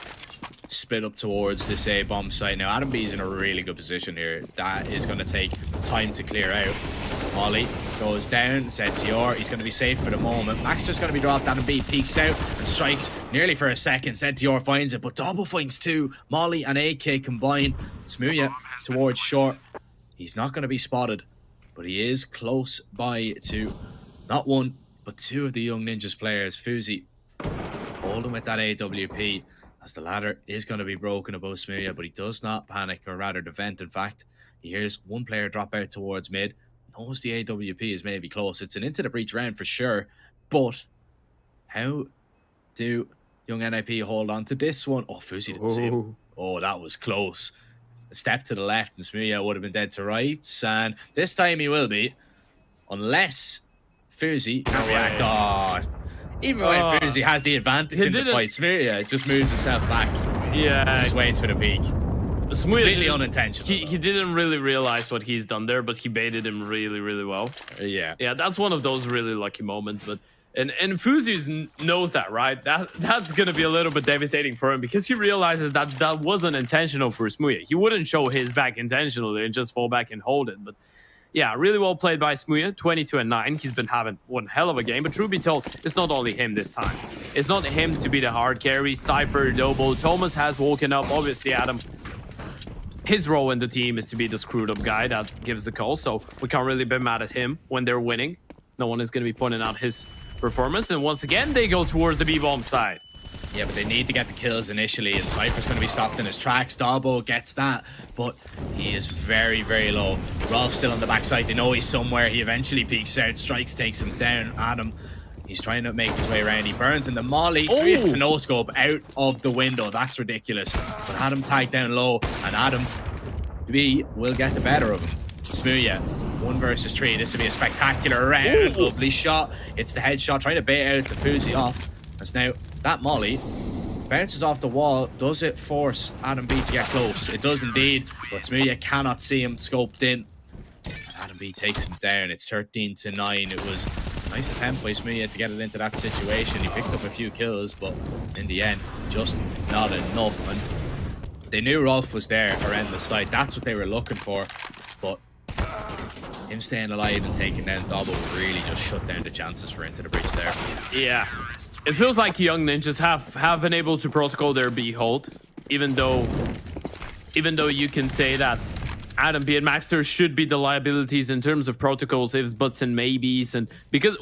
split up towards this A bomb site. Now Adam B is in a really good position here. That is going to take time to clear out. Molly goes down, Sentior, he's going to be safe for the moment. Max just going to be dropped. Adam B peeks out and strikes nearly for a second. Sentior finds it, but Double finds two. Molly and AK combine. Smooya towards short. He's not going to be spotted, but he is close by to not one, but two of the Young Ninjas players. Fuzi holding with that AWP, as the ladder is going to be broken above Smooya, but he does not panic, or rather the vent, in fact. He hears one player drop out towards mid, knows the AWP is maybe close. It's an Into the Breach round for sure, but how do Young NIP hold on to this one? Oh, Fuzi didn't see him. Oh, that was close. A step to the left and Smooya would have been dead to rights, and this time he will be, unless Fuzi can react. Oh, even when Fuzi has the advantage in the fight, Smooya just moves himself back. Yeah. Just waits for the peak. Completely unintentional. He didn't really realize what he's done there, but he baited him really, really well. Yeah. Yeah, that's one of those really lucky moments. But and Fuzi knows that, right? That's gonna be a little bit devastating for him, because he realizes that wasn't intentional for Smooya. He wouldn't show his back intentionally and just fall back and hold it. But yeah, really well played by Smooya, 22-9. He's been having one hell of a game, but truth be told, it's not only him this time. It's not him to be the hard carry. Cypher, Dobo, Thomas has woken up. Obviously, Adam, his role in the team is to be the screwed up guy that gives the call, so we can't really be mad at him when they're winning. No one is going to be pointing out his performance, and once again, they go towards the B-bomb side. Yeah, but they need to get the kills initially, and Cypher's going to be stopped in his tracks. Darbo gets that, but he is very, very low. Rolf's still on the backside. They know he's somewhere. He eventually peeks out. Strikes takes him down. Adam, he's trying to make his way around. He burns in the molly. Straight to no scope out of the window. That's ridiculous. But Adam tagged down low, and Adam B will get the better of him. Smooya, 1 versus 3. This will be a spectacular round. Lovely shot. It's the headshot, trying to bait out the Fuzi off. As now that molly bounces off the wall. Does it force Adam B to get close? It does indeed, but Smooya cannot see him scoped in. And Adam B takes him down. It's 13-9. It was Nice attempt by Smooya to get it into that situation. He picked up a few kills, but in the end, just not enough. And they knew Rolf was there around the site. That's what they were looking for. But him staying alive and taking down Double really just shut down the chances for Into the Breach there. Yeah. It feels like Young Ninjas have been able to protocol their B hold, even though you can say that Adam B and Maxter should be the liabilities in terms of protocols, ifs, buts, and maybes, and because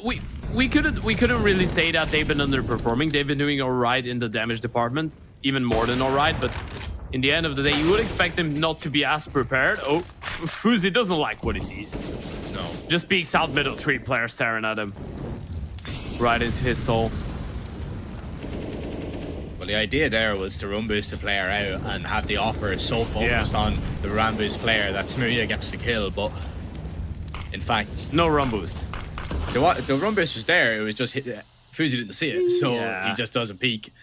we couldn't really say that they've been underperforming. They've been doing all right in the damage department, even more than all right. But in the end of the day, you would expect them not to be as prepared. Oh, Fuzi doesn't like what he sees. No, just peeks out middle, 3 players staring at him, right into his soul. Well, the idea there was to run boost the player out and have the offer so focused on the run boost player that Smooya gets the kill, but in fact, no run boost. The run boost was there. It was just Fuzi didn't see it, so he just doesn't peek,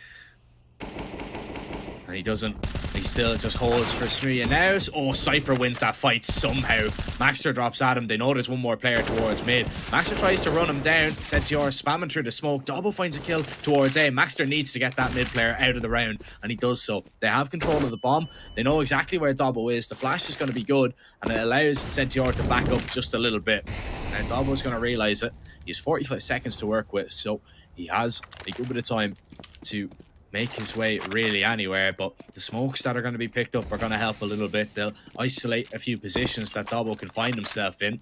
and he doesn't. He still just holds for Smooya now. Oh, Cypher wins that fight somehow. Maxter drops at him. They know there's one more player towards mid. Maxter tries to run him down. Sentior spamming through the smoke. Double finds a kill towards A. Maxter needs to get that mid player out of the round, and he does so. They have control of the bomb. They know exactly where Double is. The flash is going to be good, and it allows Sentior to back up just a little bit. And Double's going to realize it. He has 45 seconds to work with, so he has a good bit of time to make his way really anywhere, but the smokes that are going to be picked up are going to help a little bit. They'll isolate a few positions that Double can find himself in.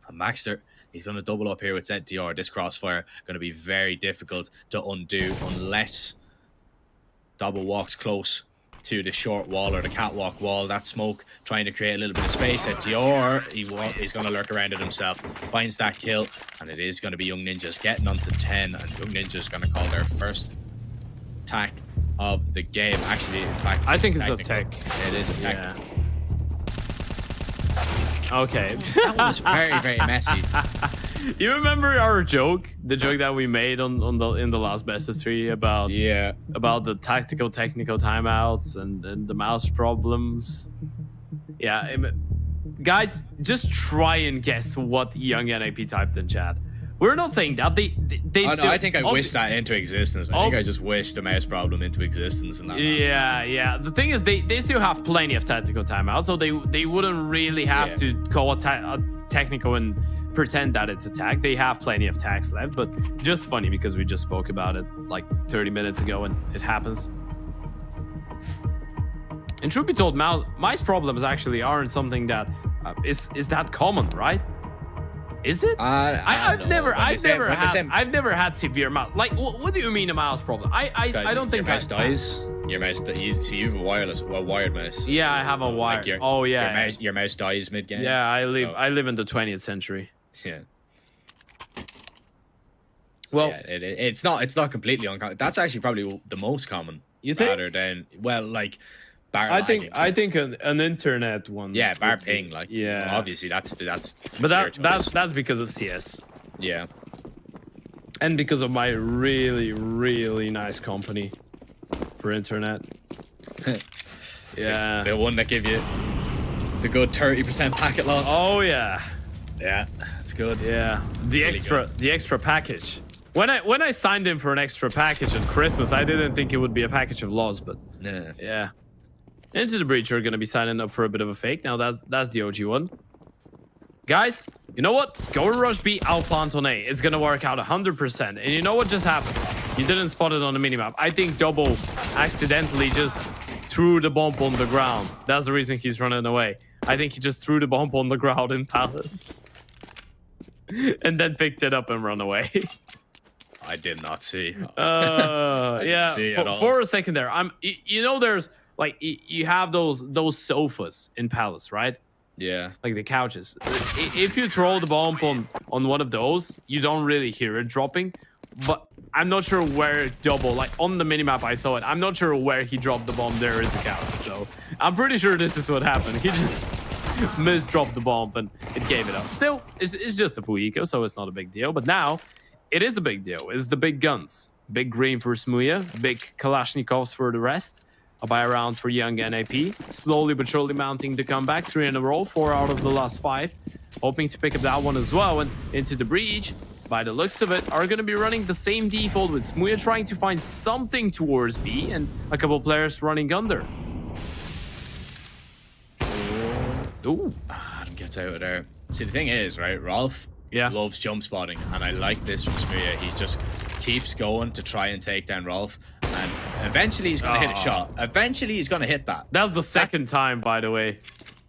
And Maxter, he's going to double up here with ZTR. This crossfire going to be very difficult to undo unless Double walks close to the short wall or the catwalk wall. That smoke trying to create a little bit of space. ZTR, he's going to lurk around it himself. Finds that kill, and it is going to be Young Ninjas getting onto 10, and Young Ninjas going to call their first attack of the game. Actually, in fact, I think it's a tech. It is a tech. Yeah. Okay. That was very, very messy. You remember our joke, the joke that we made in the last best of 3 about the technical timeouts and the mouse problems? Yeah, guys, just try and guess what young NAP typed in chat. We're not saying that they oh, no, I think I wished that into existence. I think I just wished the mouse problem into existence. And that yeah. The thing is, they still have plenty of tactical timeouts, so they wouldn't really have to call a technical and pretend that it's a tag. They have plenty of tags left, but just funny because we just spoke about it like 30 minutes ago and it happens. And truth be told, mouse problems actually aren't something that is that common, right? Is it? I've never had severe mouse. Like, what do you mean a mouse problem? I don't think your mouse dies. Your mouse, you have a wired mouse. Yeah, I have a wired. Like your mouse dies mid game. Yeah, I live in the 20th century. Yeah. Well, yeah, it's not completely uncommon. That's actually probably the most common. You think? Rather than like. I think an internet one. Yeah, bar ping, like obviously that's. But that's because of CS. Yeah. And because of my really nice company for internet. Yeah. The one that give you the good 30% packet loss. Oh yeah. Yeah, that's good. Yeah. The extra package. When I signed in for an extra package at Christmas, I didn't think it would be a package of loss, but yeah. Into the Breach are going to be signing up for a bit of a fake. Now that's the OG one. Guys, you know what? Go and rush B, I'll plant on A. It's going to work out 100%. And you know what just happened? You didn't spot it on the minimap. I think Double accidentally just threw the bomb on the ground. That's the reason he's running away. I think he just threw the bomb on the ground in Palace. And then picked it up and run away. I did not see. Yeah, see at all. For a second there, you know, there's like you have those sofas in Palace, right? Yeah, like the couches. If you throw the bomb on one of those, you don't really hear it dropping. But I'm not sure where Double, like on the minimap I saw it, I'm not sure where he dropped the bomb. There is a couch, so I'm pretty sure this is what happened. He just misdropped the bomb and it gave it up. Still, it's just a full eco, so it's not a big deal. But now it is a big deal. It's the big guns. Big green for Smooya, big Kalashnikovs for the rest. A buy around for young NAP. Slowly but surely mounting the comeback. 3 in a row, 4 out of the last 5. Hoping to pick up that one as well. And into the Breach. by the looks of it, are going to be running the same default with Smooya trying to find something towards B and a couple players running under. Ooh. Adam gets out of there. See, the thing is, right, Rolf loves jump spotting, and I like this from Smooya. He just keeps going to try and take down Rolf, and eventually he's going to hit a shot. Eventually he's going to hit that. That's the second time, by the way.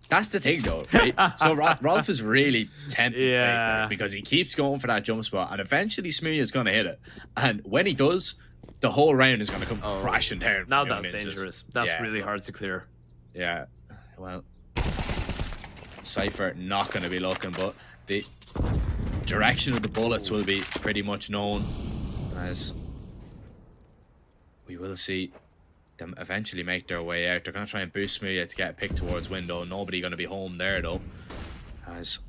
That's the thing, though, right? So Rolf is really tempting fate there because he keeps going for that jump spot, and eventually Smooya is going to hit it. And when he does, the whole round is going to come crashing down. Now that's dangerous. That's really hard to clear. Yeah, well, Cypher not going to be looking, but the direction of the bullets will be pretty much known, as we will see them eventually make their way out. They're going to try and boost Smooya to get a pick towards window. Nobody going to be home there, though, as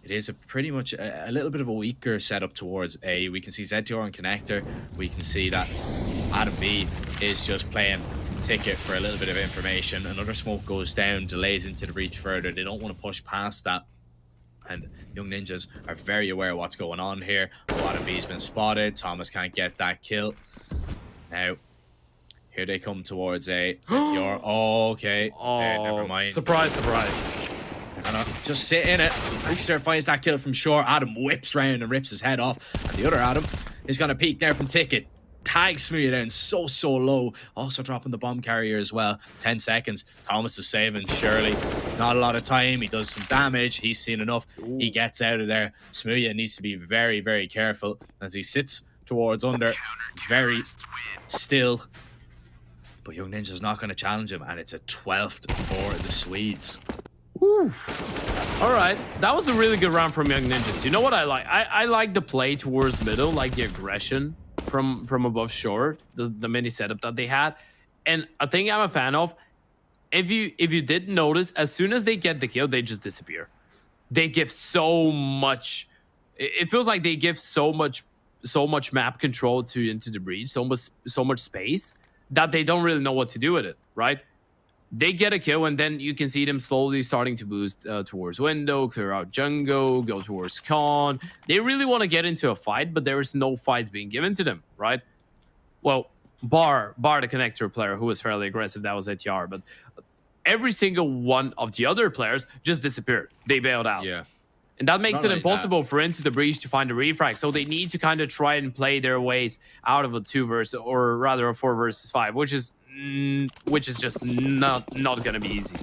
it is a pretty much a little bit of a weaker setup towards A. We can see ZTR on connector. We can see that Adam B is just playing ticket for a little bit of information. Another smoke goes down, delays into the breach further. They don't want to push past that, and Young Ninjas are very aware of what's going on here. Adam B's been spotted. Thomas can't get that kill. Now here they come towards A. ZTR. Oh, okay. Never mind. Surprise, surprise. They're gonna just sit in it. Trickster finds that kill from shore. Adam whips round and rips his head off. And the other Adam is gonna peek now from ticket. Tags Smooya down so low. Also dropping the bomb carrier as well. 10 seconds. Thomas is saving, surely. Not a lot of time. He does some damage. He's seen enough. Ooh. He gets out of there. Smooya needs to be very, very careful as he sits towards under. Very still. But Young Ninja's not going to challenge him, and it's a 12th for the Swedes. Ooh. All right, that was a really good round from Young Ninjas. You know what I like? I like the play towards middle, like the aggression from above short, the mini setup that they had, and a thing I'm a fan of. If you didn't notice, as soon as they get the kill, they just disappear. They give so much. It feels like they give so much map control into the breach, so much space, that they don't really know what to do with it, right? They get a kill, and then you can see them slowly starting to boost towards window, clear out jungle, go towards con. They really want to get into a fight, but there is no fights being given to them, right? Well, bar the connector player who was fairly aggressive, that was ATR, but every single one of the other players just disappeared. They bailed out. Yeah. And that makes it impossible for Into the Breach to find a refrag. So they need to kind of try and play their ways out of a 2 versus, or rather a 4 versus 5, which is just not going to be easy.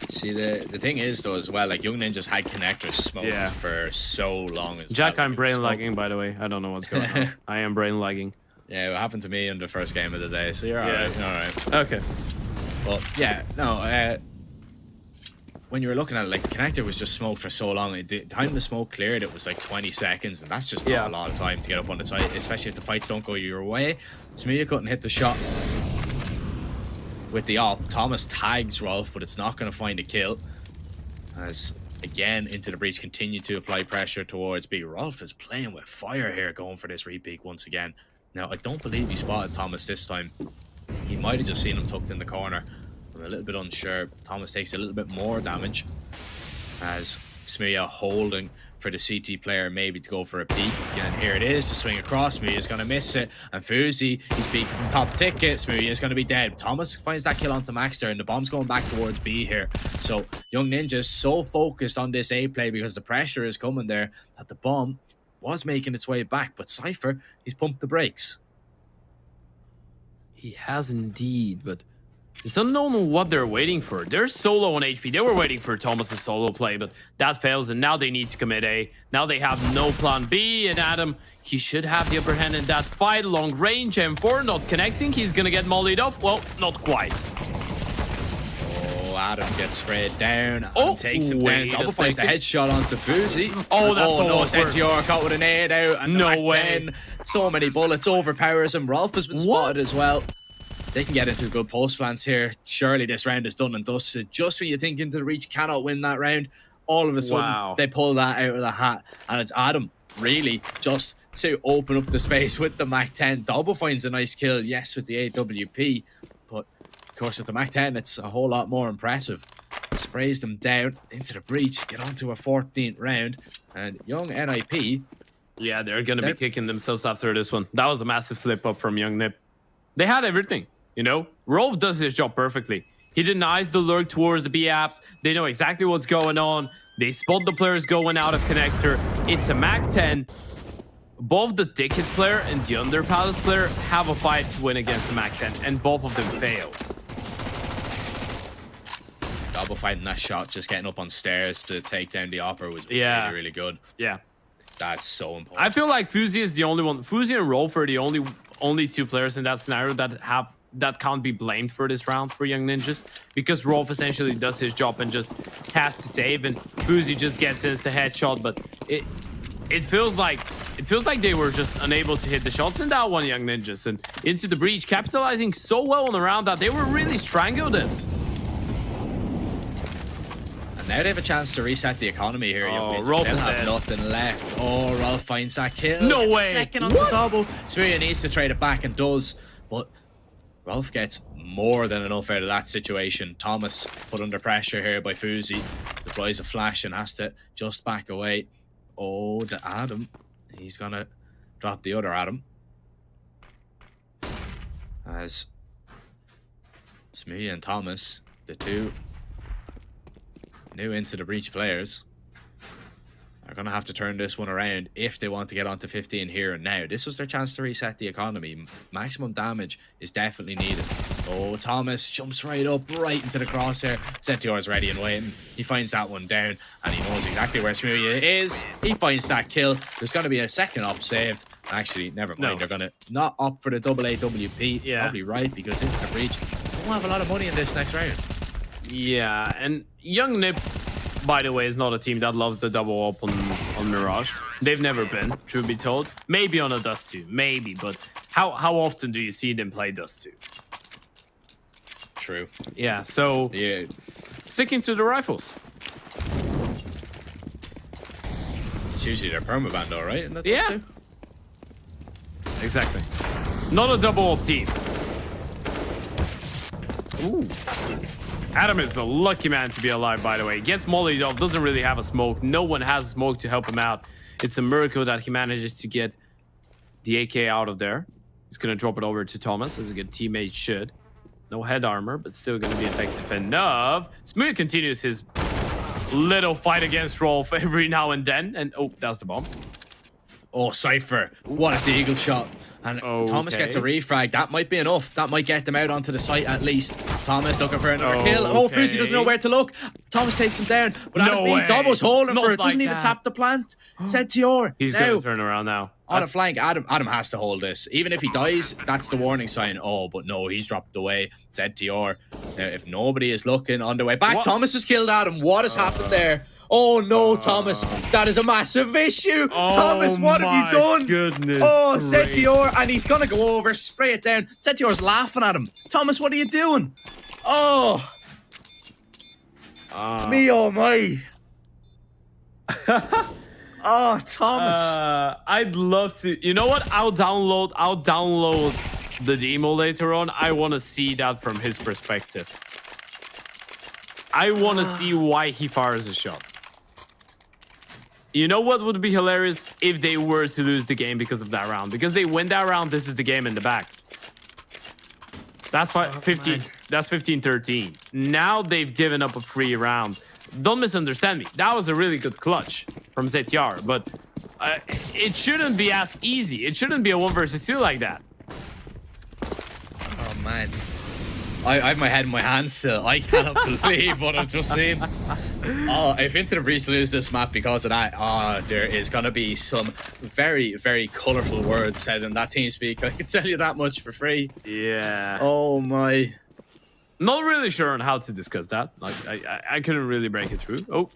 See, the thing is though as well, like Young Ninjas had connectors smoked for so long. Jack, I'm brain lagging, by the way. I don't know what's going on. I am brain lagging. Yeah, it happened to me in the first game of the day. So you're all right. Okay. But yeah, no. When you were looking at it, like the connector was just smoked for so long. The time the smoke cleared, it was like 20 seconds, and that's just not a lot of time to get up on the site, especially if the fights don't go your way. Smooya couldn't hit the shot with the op. Thomas tags Rolf, but it's not going to find a kill. As again, Into the Breach continued to apply pressure towards B. Rolf is playing with fire here, going for this repeat once again. Now, I don't believe he spotted Thomas this time. He might have just seen him tucked in the corner. I'm a little bit unsure. Thomas takes a little bit more damage as Smooya holding for the CT player maybe to go for a peek. And here it is, to swing across. Smooya is going to miss it. And Fuzi, he's peeking from top ticket. Smooya is going to be dead. Thomas finds that kill onto Maxter, and the bomb's going back towards B here. So Young Ninja is so focused on this A play because the pressure is coming there that the bomb was making its way back. But Cypher, he's pumped the brakes. He has indeed, but it's unknown what they're waiting for. They're so low on HP. They were waiting for Thomas's solo play, but that fails, and now they need to commit A. Now they have no plan B, and Adam, he should have the upper hand in that fight. Long range, M4 not connecting. He's gonna get mollied off. Well, not quite. Oh, Adam gets sprayed down. Adam takes him down. Double finds the headshot onto Fuzi. Oh, that's no, NTR caught with an nade out. And no way. 10. So many bullets, overpowers him. Rolf has been spotted as well. They can get into good post plants here. Surely this round is done and dusted. Just when you think Into the Reach cannot win that round, all of a sudden they pull that out of the hat. And it's Adam really just to open up the space with the MAC-10. Double finds a nice kill, yes, with the AWP. But of course with the MAC-10, it's a whole lot more impressive. Sprays them down Into the Breach, get on to a 14th round. And young NIP Yeah, they're going to be kicking themselves after this one. That was a massive slip up from Young Nip. They had everything, you know? Rolf does his job perfectly. He denies the lurk towards the B apps. They know exactly what's going on. They spot the players going out of connector. It's a Mac 10. Both the Ticket player and the Under Palace player have a fight to win against the Mac 10, and both of them fail. Double fighting that shot, just getting up on stairs to take down the Opera was really, really good. Yeah. That's so important. I feel like Fuzi is the only one. Fuzi and Rolf are the only two players in that scenario that can't be blamed for this round for Young Ninjas, because Rolf essentially does his job and just has to save, and Fuzi just gets insta headshot. But it feels like they were just unable to hit the shots in that one, Young Ninjas, and into the breach, capitalizing so well on the round that they were really strangled it. And now they have a chance to reset the economy here. Oh, Rolf They'll is have dead. nothing left. Oh, Rolf finds that kill. No way. Second on the double. Smooya needs to trade it back and does, but Rolf gets more than enough out of that situation. Thomas put under pressure here by Fuzi. Deploys a flash and has to just back away. Oh, the Adam. He's going to drop the other Adam. As Smooya and Thomas, the two new into the breach players, are going to have to turn this one around if they want to get onto 15 here and now. This was their chance to reset the economy. Maximum damage is definitely needed. Oh, Thomas jumps right up, right into the crosshair. Zetior's ready and waiting. He finds that one down, and he knows exactly where Smooya is. He finds that kill. There's going to be a second op saved. Actually, never mind. No. They're going to not opt for the double AWP. Yeah. Probably right, because into the breach, they won't have a lot of money in this next round. Yeah, and Young Nip, by the way, is not a team that loves the double up on Mirage. They've never been, truth be told. Maybe on a Dust 2, maybe, but how often do you see them play Dust 2? True. Yeah, so Yeah. sticking to the rifles. It's usually their permaban though, right? Isn't that Yeah. those two? Exactly. Not a double up team. Ooh. Adam is the lucky man to be alive, by the way. Gets mollied off, doesn't really have a smoke. No one has smoke to help him out. It's a miracle that he manages to get the AK out of there. He's going to drop it over to Thomas, as a good teammate should. No head armor, but still going to be effective enough. Smooya continues his little fight against Rolf every now and then. And, oh, that's the bomb. Oh, Cypher. What a deagle shot. And Thomas gets a refrag. That might be enough. That might get them out onto the site at least. Thomas looking for another kill. Oh, Fuzi doesn't know where to look. Thomas takes him down. But No way. Doubles holding Not for it. Doesn't like even that. tap the plant. Zetior. He's going to turn around now. On a flank, Adam has to hold this. Even if he dies, that's the warning sign. Oh, but no, he's dropped away. Zetior. If nobody is looking on the way back, What? Thomas has killed Adam. What has happened there? Oh no, Thomas. That is a massive issue. Thomas, what have you done? Goodness. Oh, gracious. Zetior, and he's gonna go over, spray it down. Zetior's laughing at him. Thomas, what are you doing? Oh, me oh my. Oh, Thomas. I'd love to. You know what? I'll download the demo later on. I want to see that from his perspective. I want to see why he fires a shot. You know what would be hilarious if they were to lose the game because of that round? Because they win that round, this is the game in the back. That's 15. Man. That's 15-13. Now they've given up a free round. Don't misunderstand me. That was a really good clutch from Zetiar, but it shouldn't be as easy. It shouldn't be a 1 versus 2 like that. Oh man. I have my head in my hands still. I cannot believe what I've just seen. Oh, if Into the Breach lose this map because of that, there is going to be some very, very colourful words said in that team speak. I can tell you that much for free. Yeah. Oh my. Not really sure on how to discuss that. Like, I couldn't really break it through. Oh,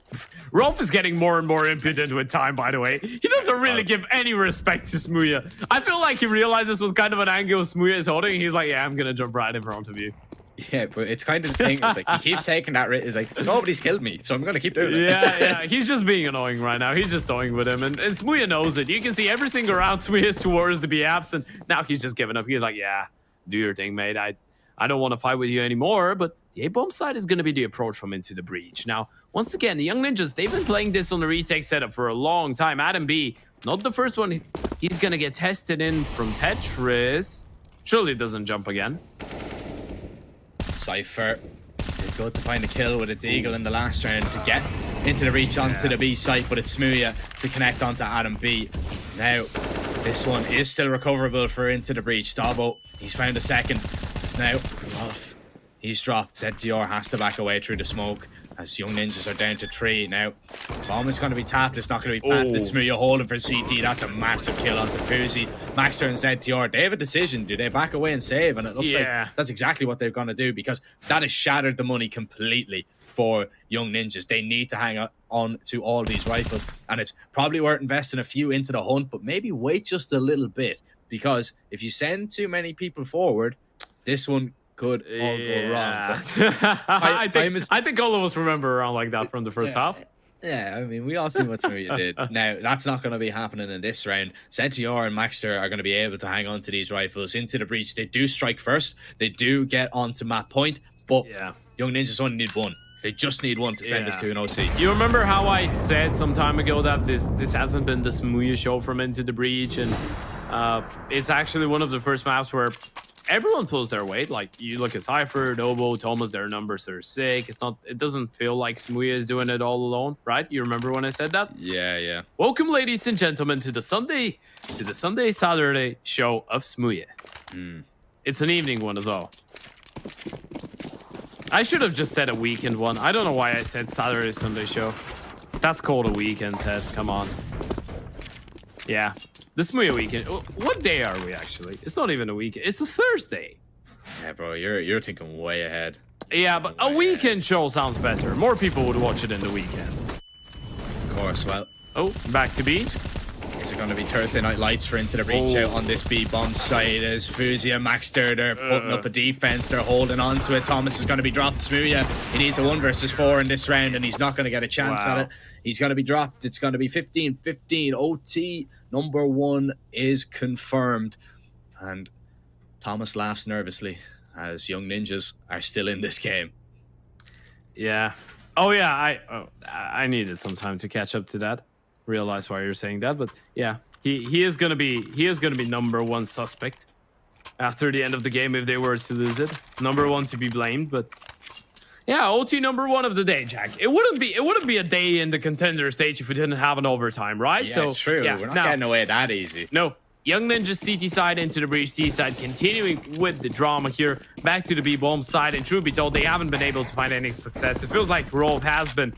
Rolf is getting more and more impudent with time, by the way. He doesn't really give any respect to Smooya. I feel like he realizes what kind of an angle Smooya is holding. He's like, yeah, I'm going to jump right in front of you. Yeah, but it's kind of the thing. It's like he keeps taking that. It's like nobody's killed me, so I'm gonna keep doing it. Yeah. He's just being annoying right now. He's just toying with him, and Smooya knows it. You can see every single round Smooya is towards the B-apps, and now he's just giving up. He's like, yeah, do your thing, mate. I don't want to fight with you anymore. But the A-bomb side is gonna be the approach from Into the Breach. Now, once again, the Young Ninjas, they've been playing this on the retake setup for a long time. Adam B Not the first one. He's gonna get tested in from Tetris. Surely it doesn't jump again. Cypher did good to find a kill with a deagle in the last round to get into the reach onto the B site, but it's Smooya to connect onto Adam B. Now, this one is still recoverable for Into the Breach. Dabo, he's found a second. It's now Rolf. He's dropped. ZTR has to back away through the smoke as Young Ninjas are down to 3 now. Bomb is going to be tapped. It's not going to be planted. Smooya holding for CT. That's a massive kill onto Fuzi. Maxter and ZTR, they have a decision. Do they back away and save? And it looks like that's exactly what they're going to do, because that has shattered the money completely for Young Ninjas. They need to hang on to all these rifles, and it's probably worth investing a few into the hunt, but maybe wait just a little bit, because if you send too many people forward, this one could all go wrong. But I think all of us remember around like that from the first half. Yeah, I mean, we all see what Smooya did. Now, that's not going to be happening in this round. ZTR and Maxter are going to be able to hang on to these rifles. Into the Breach, they do strike first. They do get onto map point, but Young Ninjas only need one. They just need one to send us to an OC. You remember how I said some time ago that this hasn't been the Smooya show from Into the Breach, and it's actually one of the first maps where everyone pulls their weight. Like, you look at Cypher, Dobo, Thomas, their numbers are sick. It doesn't feel like Smooya is doing it all alone, right? You remember when I said that? Yeah. Welcome, ladies and gentlemen, to the Sunday Saturday show of Smooya. It's an evening one as well. I should have just said a weekend one. I don't know why I said Saturday, Sunday show. That's called a weekend, Ted. Come on. Yeah. The Smooya weekend. What day are we, actually? It's not even a weekend. It's a Thursday. Yeah, bro. You're thinking way ahead. Yeah, but a weekend show sounds better. More people would watch it in the weekend. Of course. Well. Oh, back to B. Is it going to be Thursday Night Lights for Into the Breach out on this B bomb site? As Fuzi and Maxter, they're putting up a defense. They're holding on to it. Thomas is going to be dropped. Smooya, he needs a 1 versus 4 in this round, and he's not going to get a chance at it. He's going to be dropped. It's going to be 15-15. OT number 1 is confirmed. And Thomas laughs nervously as Young Ninjas are still in this game. Yeah. Oh, yeah. I needed some time to catch up to that. Realize why you're saying that, but yeah, he is gonna be number 1 suspect after the end of the game if they were to lose it. Number 1 to be blamed, but yeah, OT number 1 of the day, Jack. It wouldn't be a day in the contender stage if we didn't have an overtime, right? Yeah, so it's true. Yeah, we're not getting away that easy. No. Young Ninjas CT side, Into the Breach D side, continuing with the drama here. Back to the B bomb side, and truth be told, they haven't been able to find any success. It feels like Rolf has been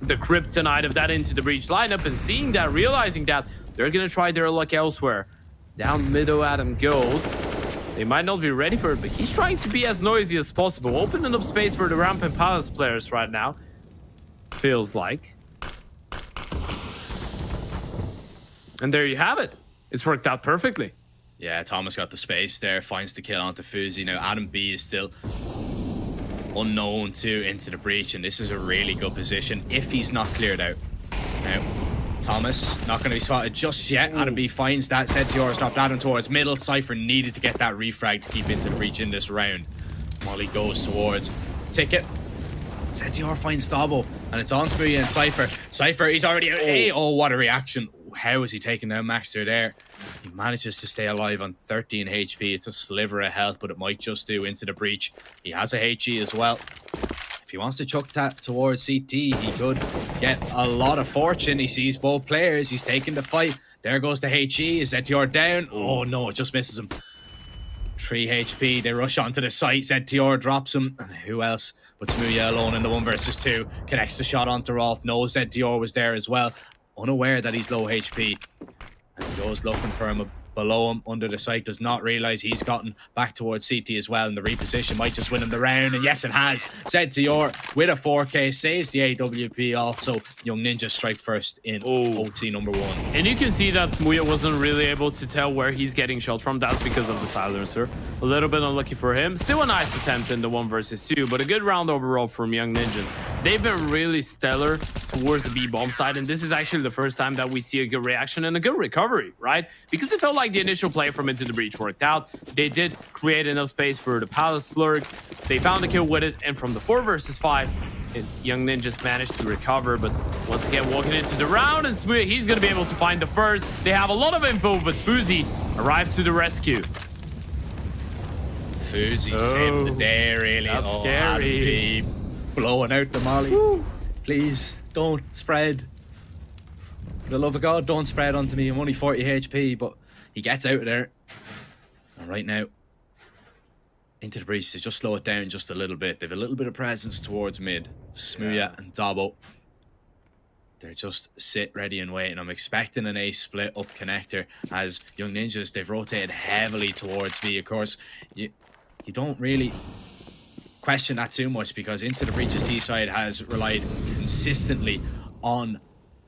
the kryptonite of that Into the Breach lineup, and seeing that, realizing that they're gonna try their luck elsewhere. Down middle Adam goes. They might not be ready for it, but he's trying to be as noisy as possible, opening up space for the Rampant Palace players right now. Feels like. And there you have it. It's worked out perfectly. Yeah, Thomas got the space there, finds the kill onto Fuzi. Now Adam B is still unknown to Into the Breach, and this is a really good position if he's not cleared out. Now, Thomas not going to be spotted just yet. Adam B finds that. ZTR dropped Adam towards middle. Cypher needed to get that refrag to keep Into the Breach in this round. Molly goes towards Ticket. ZTR finds Dabo, and it's on Smooya and Cypher. Cypher, he's already out. Oh, what a reaction. How is he taking down Maxter there? He manages to stay alive on 13 HP. It's a sliver of health, but it might just do. Into the Breach. He has a HE as well. If he wants to chuck that towards CT, he could get a lot of fortune. He sees both players. He's taking the fight. There goes the HE. Is ZTR down? Oh no, it just misses him. 3 HP. They rush onto the site. ZTR drops him. And who else but Smooya alone in the 1 versus 2. Connects the shot onto Rolf. Knows ZTR was there as well. Unaware that he's low HP, and he goes looking for him below him under the site. Does not realize he's gotten back towards CT as well, and the reposition might just win him the round. And yes, it has. ZTR with a 4K saves the AWP. Also, Young Ninja strike first in OT number 1. And you can see that Smooya wasn't really able to tell where he's getting shot from. That's because of the silencer. A little bit unlucky for him. Still a nice attempt in the 1 versus 2, but a good round overall from Young Ninjas. They've been really stellar towards the B bomb side, and this is actually the first time that we see a good reaction and a good recovery, right? Because it felt like the initial play from Into the Breach worked out. They did create enough space for the Palace lurk. They found a kill with it, and from the 4 versus 5, Young Ninjas managed to recover, but once again, walking into the round, and Smooya, he's going to be able to find the first. They have a lot of info, but Fuzi arrives to the rescue. Fuzi saved the day, really. That's scary. Blowing out the molly. Woo. Please, don't spread. For the love of God, don't spread onto me. I'm only 40 HP, but he gets out of there. And right now, into the breach to just slow it down just a little bit. They have a little bit of presence towards mid. Smooya and Dobbo. They're just sit ready and wait. And I'm expecting an A split up connector as Young Ninjas, they've rotated heavily towards B. Of course, you don't really question that too much because Into the Breach's T side has relied consistently on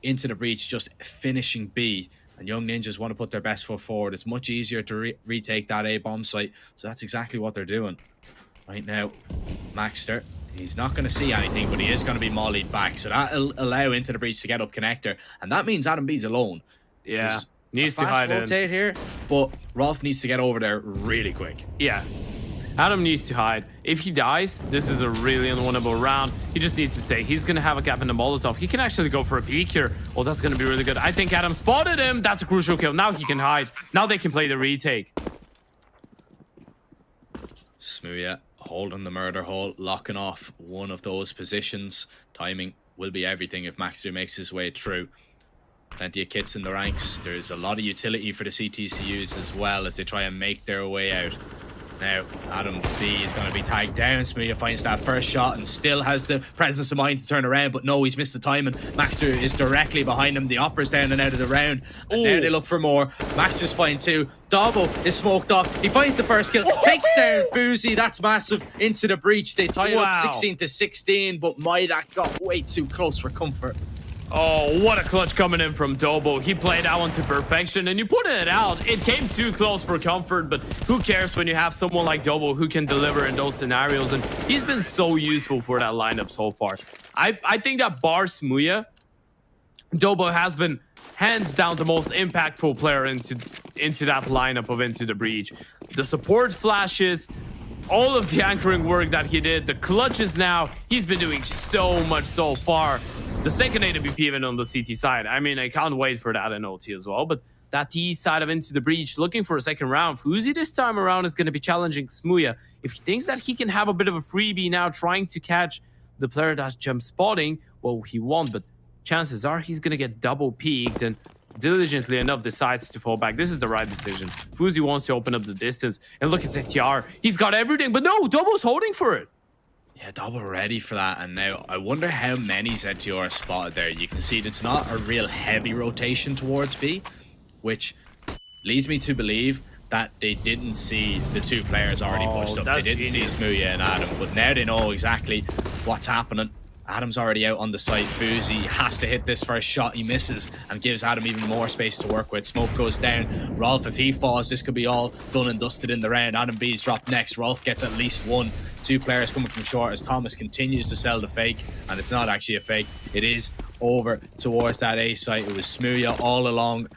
Into the Breach just finishing B. And Young Ninjas want to put their best foot forward. It's much easier to retake that A bomb site. So that's exactly what they're doing. Right now, Maxter, he's not going to see anything, but he is going to be mollied back. So that'll allow Into the Breach to get up connector. And that means Adam B's alone. Yeah, needs to hide rotate here, but Rolf needs to get over there really quick. Yeah. Adam needs to hide. If he dies, this is a really unwinnable round. He just needs to stay. He's going to have a gap in the Molotov. He can actually go for a peek here. Oh, that's going to be really good. I think Adam spotted him. That's a crucial kill. Now he can hide. Now they can play the retake. Smooya holding the murder hole, locking off one of those positions. Timing will be everything if Maxter makes his way through. Plenty of kits in the ranks. There's a lot of utility for the CTCUs as well as they try and make their way out. Now, Adam B is going to be tagged down. Smooya finds that first shot and still has the presence of mind to turn around, but no, he's missed the timing. Maxter is directly behind him. The Opera's down and out of the round. And now they look for more. Maxter's fine too. Dobbo is smoked off. He finds the first kill. Takes down Fuzi. That's massive. Into the breach. They tie it up 16-16, but that got way too close for comfort. Oh, what a clutch coming in from Dobbo. He played that one to perfection, and you put it out. It came too close for comfort, but who cares when you have someone like Dobbo who can deliver in those scenarios, and he's been so useful for that lineup so far. I think that bar Smooya, Dobbo has been hands down the most impactful player into that lineup of Into the Breach. The support flashes, all of the anchoring work that he did, the clutches now, he's been doing so much so far. The second AWP even on the CT side. I mean, I can't wait for that in OT as well. But that T side of Into the Breach, looking for a second round. Fuzi this time around is going to be challenging Smooya. If he thinks that he can have a bit of a freebie now, trying to catch the player that's jump spotting, well, he won't. But chances are he's going to get double peeked and diligently enough decides to fall back. This is the right decision. Fuzi wants to open up the distance. And look at ZTR. He's got everything. But no, Dobbo's holding for it. Yeah, Dobbo ready for that, and now I wonder how many ZTR are spotted there. You can see it's not a real heavy rotation towards B, which leads me to believe that they didn't see the two players already pushed up. They didn't see Smooya and Adam, but now they know exactly what's happening. Adam's already out on the site. Fuzi has to hit this first shot. He misses and gives Adam even more space to work with. Smoke goes down. Rolf, if he falls, this could be all done and dusted in the round. Adam B's dropped next. Rolf gets at least one. Two players coming from short as Thomas continues to sell the fake, and it's not actually a fake. It is over towards that A site. It was Smooya all along.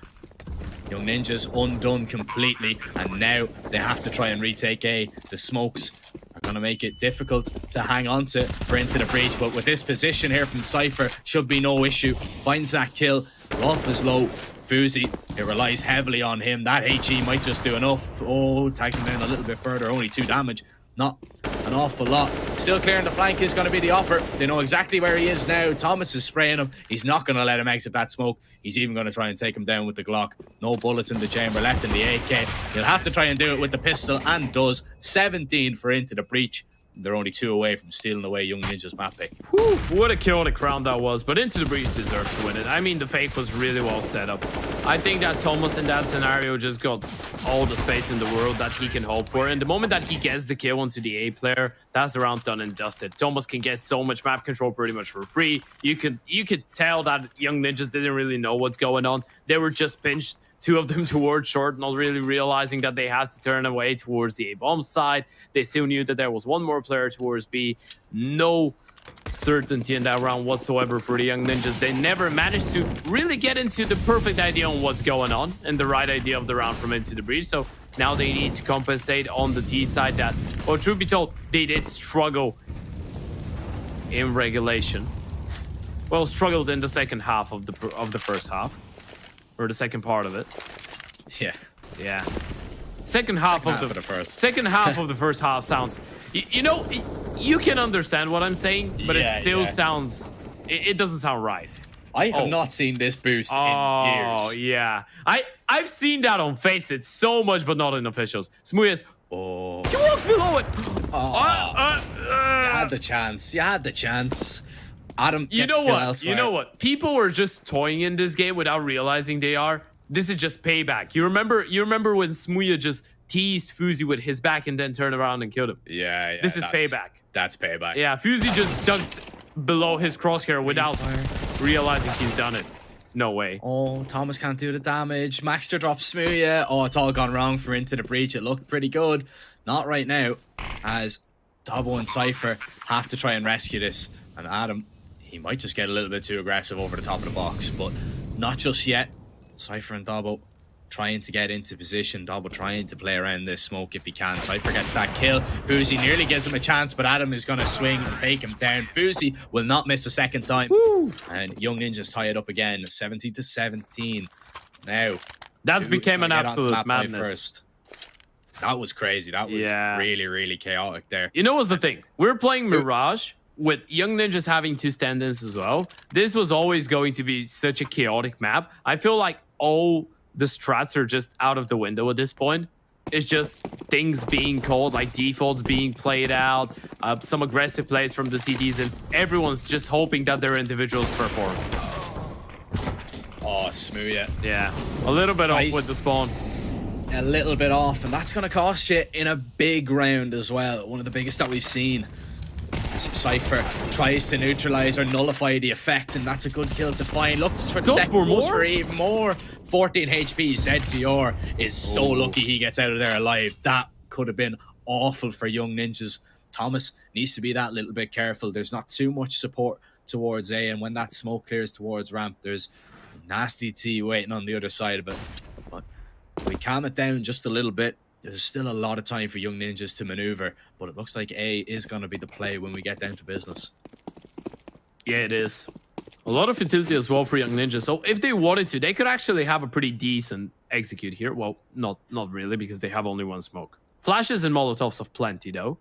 Young Ninjas undone completely, and now they have to try and retake A. The smokes are going to make it difficult to hang on to for Into the Breach, but with this position here from Cypher, should be no issue. Finds that kill. Rolf is low. Fuzi, it relies heavily on him. That HE might just do enough. Oh, tags him down a little bit further. Only 2 damage. Not an awful lot. Still clearing the flank is going to be the Opera. They know exactly where he is now. Thomas is spraying him. He's not going to let him exit that smoke. He's even going to try and take him down with the Glock. No bullets in the chamber left in the AK. He'll have to try and do it with the pistol, and does. 17 for Into the Breach. They're only 2 away from stealing away Young Ninja's map pick. Whew, what a chaotic round that was, but Into the Breach deserved to win it. I mean, the fake was really well set up. I think that Thomas in that scenario just got all the space in the world that he can hope for. And the moment that he gets the kill onto the A player, that's the round done and dusted. Thomas can get so much map control pretty much for free. You could tell that Young Ninjas didn't really know what's going on. They were just pinched. 2 of them towards short, not really realizing that they had to turn away towards the A-bomb side. They still knew that there was one more player towards B. No certainty in that round whatsoever for the Young Ninjas. They never managed to really get into the perfect idea on what's going on and the right idea of the round from Into the Breach. So now they need to compensate on the T side that, well, truth be told, they did struggle in regulation. Well, struggled in the second half of the first half, or the second part of it. Yeah. Yeah. Second half of the first. Second half of the first half sounds. You know, you can understand what I'm saying, but it still sounds. It doesn't sound right. I have not seen this boost in years. Oh yeah, I've seen that on Faceit so much, but not in officials. Smooya's. Oh. He walks below it. You had the chance. You had the chance. Adam. You know what? Elsewhere. You know what? People were just toying in this game without realizing they are. This is just payback. You remember when Smooya just teased Fuzi with his back and then turned around and killed him? Yeah. This is payback. That's payback. Yeah, Fuzi just ducks below his crosshair without realizing he's done it. No way. Oh, Thomas can't do the damage. Maxter drops Smooya. Oh, it's all gone wrong for Into the Breach. It looked pretty good. Not right now, as Dobbo and Cypher have to try and rescue this. And Adam, he might just get a little bit too aggressive over the top of the box, but not just yet. Cypher and Dobbo trying to get into position. Dobbo trying to play around this smoke if he can. Cypher gets that kill. Fuzi nearly gives him a chance, but Adam is going to swing and take him down. Fuzi will not miss a second time. Woo. And Young Ninjas tie it up again, 17-17. Now, that's became an absolute madness. First. That was crazy. That was really, really chaotic there. You know what's the thing? We're playing Mirage with Young Ninjas having 2 stand-ins as well. This was always going to be such a chaotic map. I feel like all the strats are just out of the window at this point. It's just things being called, like defaults being played out, some aggressive plays from the CTs, and everyone's just hoping that their individuals perform. Oh, Smooya. Yeah, a little bit off with the spawn. A little bit off, and that's going to cost you in a big round as well. One of the biggest that we've seen. Cypher tries to neutralize or nullify the effect, and that's a good kill to find. Looks for the second for even more. 14 HP. ZTR is so lucky he gets out of there alive. That could have been awful for Young Ninjas. Thomas needs to be that little bit careful. There's not too much support towards A, and when that smoke clears towards ramp, there's a nasty T waiting on the other side of it. But if we calm it down just a little bit, there's still a lot of time for Young Ninjas to maneuver, but it looks like A is going to be the play when we get down to business. Yeah, it is. A lot of utility as well for Young Ninjas. So if they wanted to, they could actually have a pretty decent execute here. Well, not really, because they have only 1 smoke. Flashes and Molotovs of plenty, though.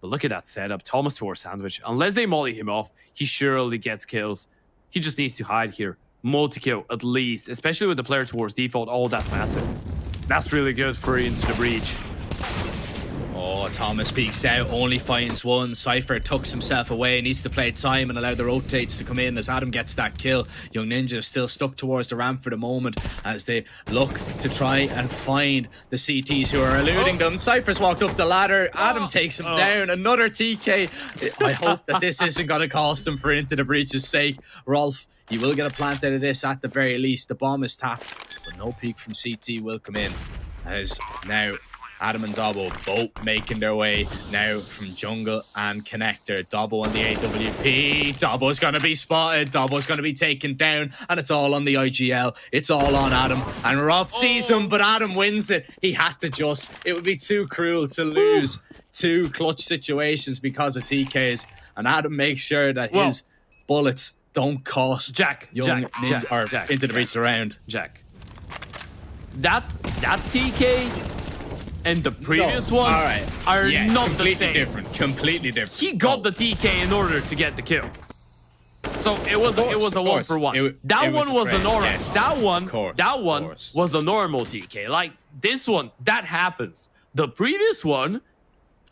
But look at that setup. Thomas towards Sandwich. Unless they molly him off, he surely gets kills. He just needs to hide here. Multi-kill, at least. Especially with the player towards default. Oh, that's massive. That's really good for Into the Breach. Oh, Thomas peeks out, only finds 1. Cypher tucks himself away, needs to play time and allow the rotates to come in as Adam gets that kill. Young Ninja is still stuck towards the ramp for the moment as they look to try and find the CTs who are eluding them. Cypher's walked up the ladder. Adam takes him down. Another TK. I hope that this isn't going to cost him for Into the Breach's sake. Rolf, you will get a plant out of this at the very least. The bomb is tapped, but no peek from CT will come in as now Adam and Dobbo both making their way now from jungle and connector. Dobbo on the AWP. Dobbo's going to be spotted. Dobbo's going to be taken down. And it's all on the IGL. It's all on Adam. And Rolf sees him, but Adam wins it. He had to just. It would be too cruel to lose 2 clutch situations because of TKs. And Adam makes sure that his bullets don't cost Young Ninja Into the Breach around. Jack. That TK and the previous one are not the same. Completely different. He got the TK in order to get the kill. So it was a 1-for-1. That one was an orange. Yes. That one was a normal TK. Like this one, that happens. The previous one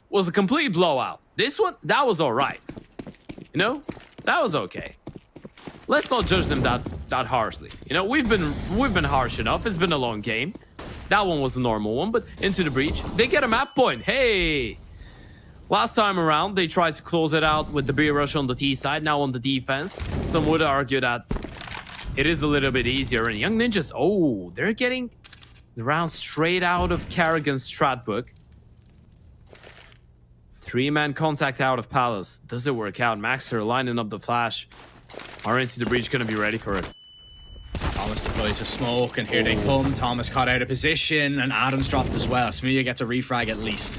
was a complete blowout. This one, that was all right. You know, that was okay. Let's not judge them that harshly. You know, we've been harsh enough. It's been a long game. That one was a normal one, but Into the Breach, they get a map point. Hey! Last time around, they tried to close it out with the B rush on the T side. Now on the defense, some would argue that it is a little bit easier. And Young Ninjas, oh, they're getting the round straight out of Kerrigan's strat book. 3-man contact out of Palace. Does it work out? Maxter lining up the flash. Are Into the Breach going to be ready for it? Thomas deploys a smoke, and here they come. Thomas caught out of position, and Adam's dropped as well. Smooya gets a refrag at least.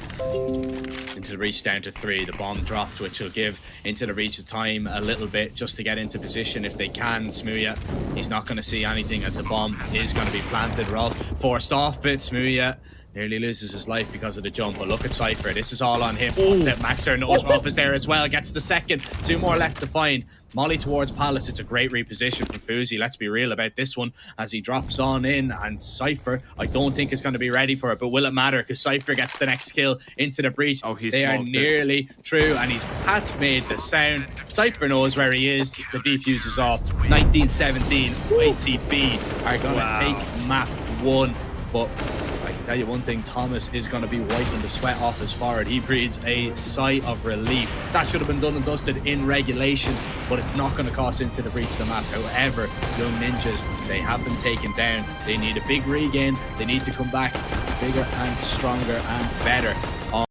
Into the Breach down to 3. The bomb dropped, which will give Into the Breach time a little bit just to get into position if they can. Smooya, he's not going to see anything as the bomb is going to be planted. Rolf forced off it. Smooya nearly loses his life because of the jump, but look at Cypher. This is all on him. Maxer knows Rolf is there as well. Gets the second. 2 more left to find. Molly towards Palace. It's a great reposition for Fuzi. Let's be real about this one as he drops on in. And Cypher, I don't think is going to be ready for it, but will it matter? Because Cypher gets the next kill Into the Breach. Oh, they are nearly through, and he's has made the sound. Cypher knows where he is. The defuse is off. 1917 YTB are going to take map 1, but I can tell you one thing, Thomas is going to be wiping the sweat off his forehead. He breathes a sigh of relief. That should have been done and dusted in regulation, but it's not going to cost Into the Breach the map. However, Young Ninjas, they have been taken down. They need a big regain. They need to come back bigger and stronger and better.